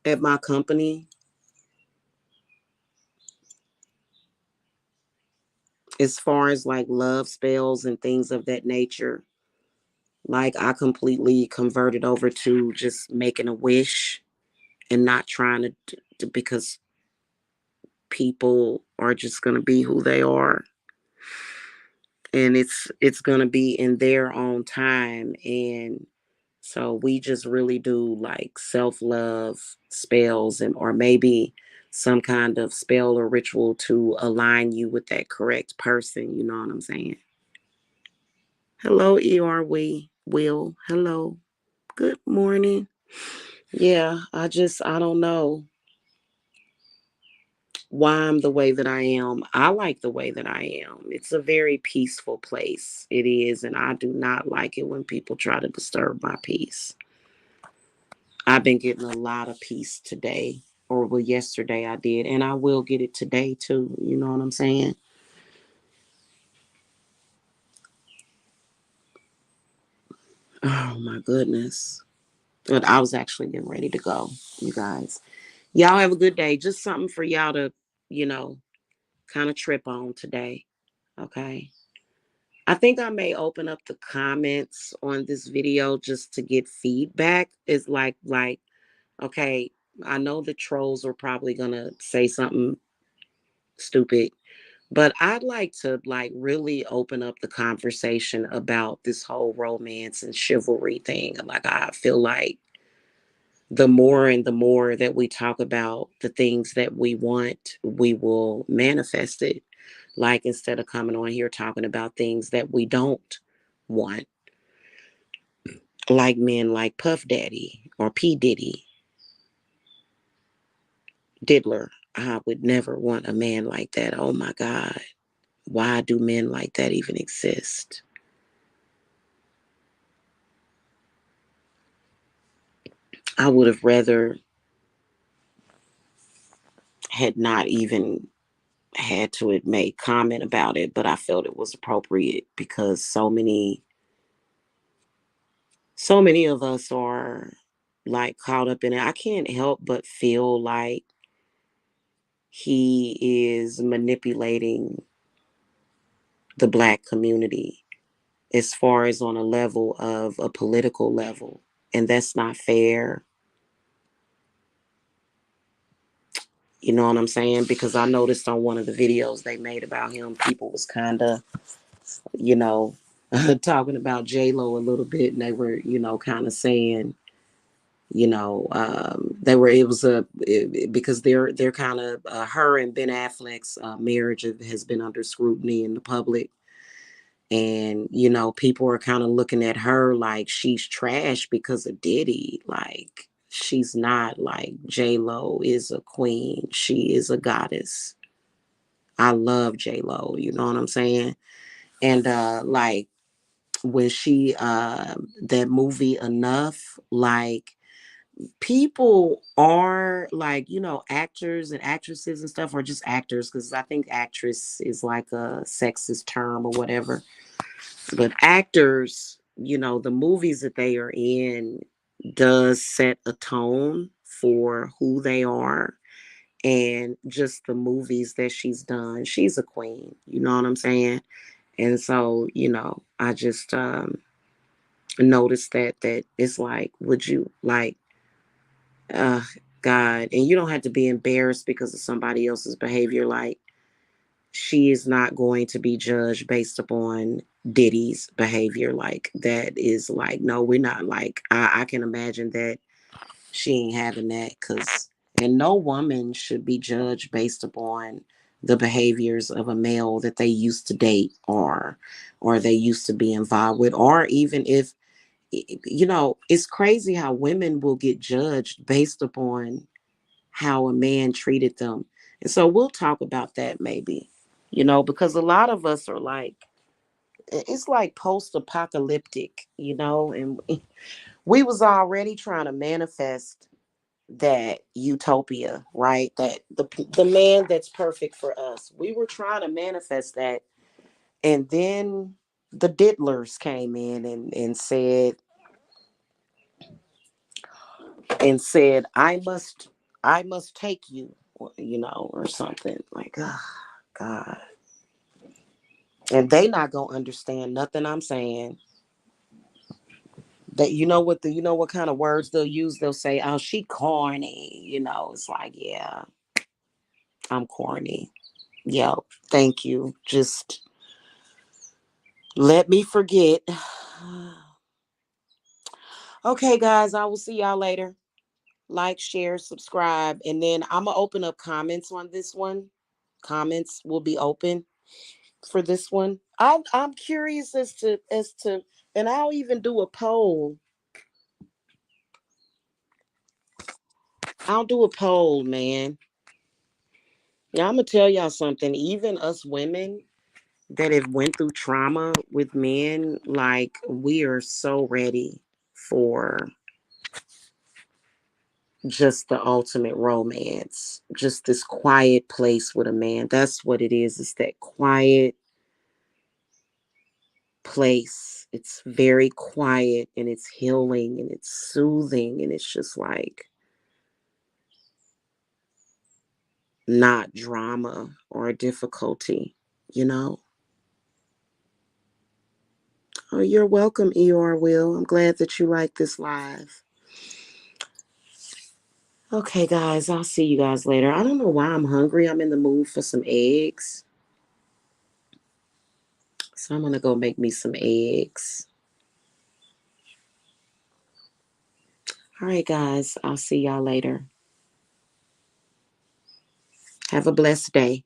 at my company, as far as like love spells and things of that nature, like I completely converted over to just making a wish and not trying because people are just going to be who they are, and it's going to be in their own time. And so we just really do like self-love spells, and or maybe some kind of spell or ritual to align you with that correct person, you know what I'm saying? Hello, ER Will. Hello. Good morning. Yeah, I don't know why I'm the way that I am. I like the way that I am. It's a very peaceful place. It is, and I do not like it when people try to disturb my peace. I've been getting a lot of peace today, or well, yesterday I did, and I will get it today too. You know what I'm saying? Oh my goodness. But I was actually getting ready to go, you guys. Y'all have a good day. Just something for y'all to, you know, kind of trip on today. Okay. I think I may open up the comments on this video just to get feedback. It's like, okay, I know the trolls are probably gonna say something stupid, but I'd like to like really open up the conversation about this whole romance and chivalry thing. Like I feel like the more and the more that we talk about the things that we want, we will manifest it. Like instead of coming on here talking about things that we don't want, like men like Puff Daddy or P. Diddy, Diddler. I would never want a man like that. Oh my God. Why do men like that even exist? I would have rather had not even had to have made comment about it, but I felt it was appropriate because so many of us are like caught up in it. I can't help but feel like he is manipulating the black community as far as on a level of a political level. And that's not fair. You know what I'm saying? Because I noticed on one of the videos they made about him, people was kind of, you know, talking about J Lo a little bit, and they were, kind of saying, they were it was because they're kind of her and Ben Affleck's marriage has been under scrutiny in the public, and people are kind of looking at her like she's trash because of Diddy. Like she's not. Like J Lo is a queen. She is a goddess. I love J Lo. You know what I'm saying? And like when she that movie Enough, like people are like, actors and actresses and stuff, or just actors, because I think actress is like a sexist term or whatever. But actors, the movies that they are in does set a tone for who they are. And just the movies that she's done, she's a queen. You know what I'm saying? And so, I just noticed that it's like, would you like, uh, God, and you don't have to be embarrassed because of somebody else's behavior. Like, she is not going to be judged based upon Diddy's behavior. Like, that is like, no, we're not. Like, I can imagine that she ain't having that, and no woman should be judged based upon the behaviors of a male that they used to date or they used to be involved with, or even if, it's crazy how women will get judged based upon how a man treated them. And so we'll talk about that maybe, because a lot of us are like, it's like post-apocalyptic, and we was already trying to manifest that utopia, right? That the man that's perfect for us. We were trying to manifest that, and then the diddlers came in and said, I must take you, or something like, oh, God. And they not gonna understand nothing I'm saying. That what kind of words they'll use? They'll say, "Oh, she corny." It's like, yeah, I'm corny. Yeah, thank you. Just let me forget. Okay, guys, I will see y'all later. Like, share, subscribe, and then I'm gonna open up comments on this one. Comments will be open for this one. I'm curious as to, and I'll even do a poll. I'll do a poll, man. Now I'm gonna tell y'all something. Even us women that have went through trauma with men, like we are so ready for just the ultimate romance, just this quiet place with a man. That's what it is. It's that quiet place. It's very quiet and it's healing and it's soothing and it's just like not drama or difficulty, you know? Oh, you're welcome, Eeyore Will. I'm glad that you like this live. Okay, guys, I'll see you guys later. I don't know why I'm hungry. I'm in the mood for some eggs. So I'm going to go make me some eggs. All right, guys, I'll see y'all later. Have a blessed day.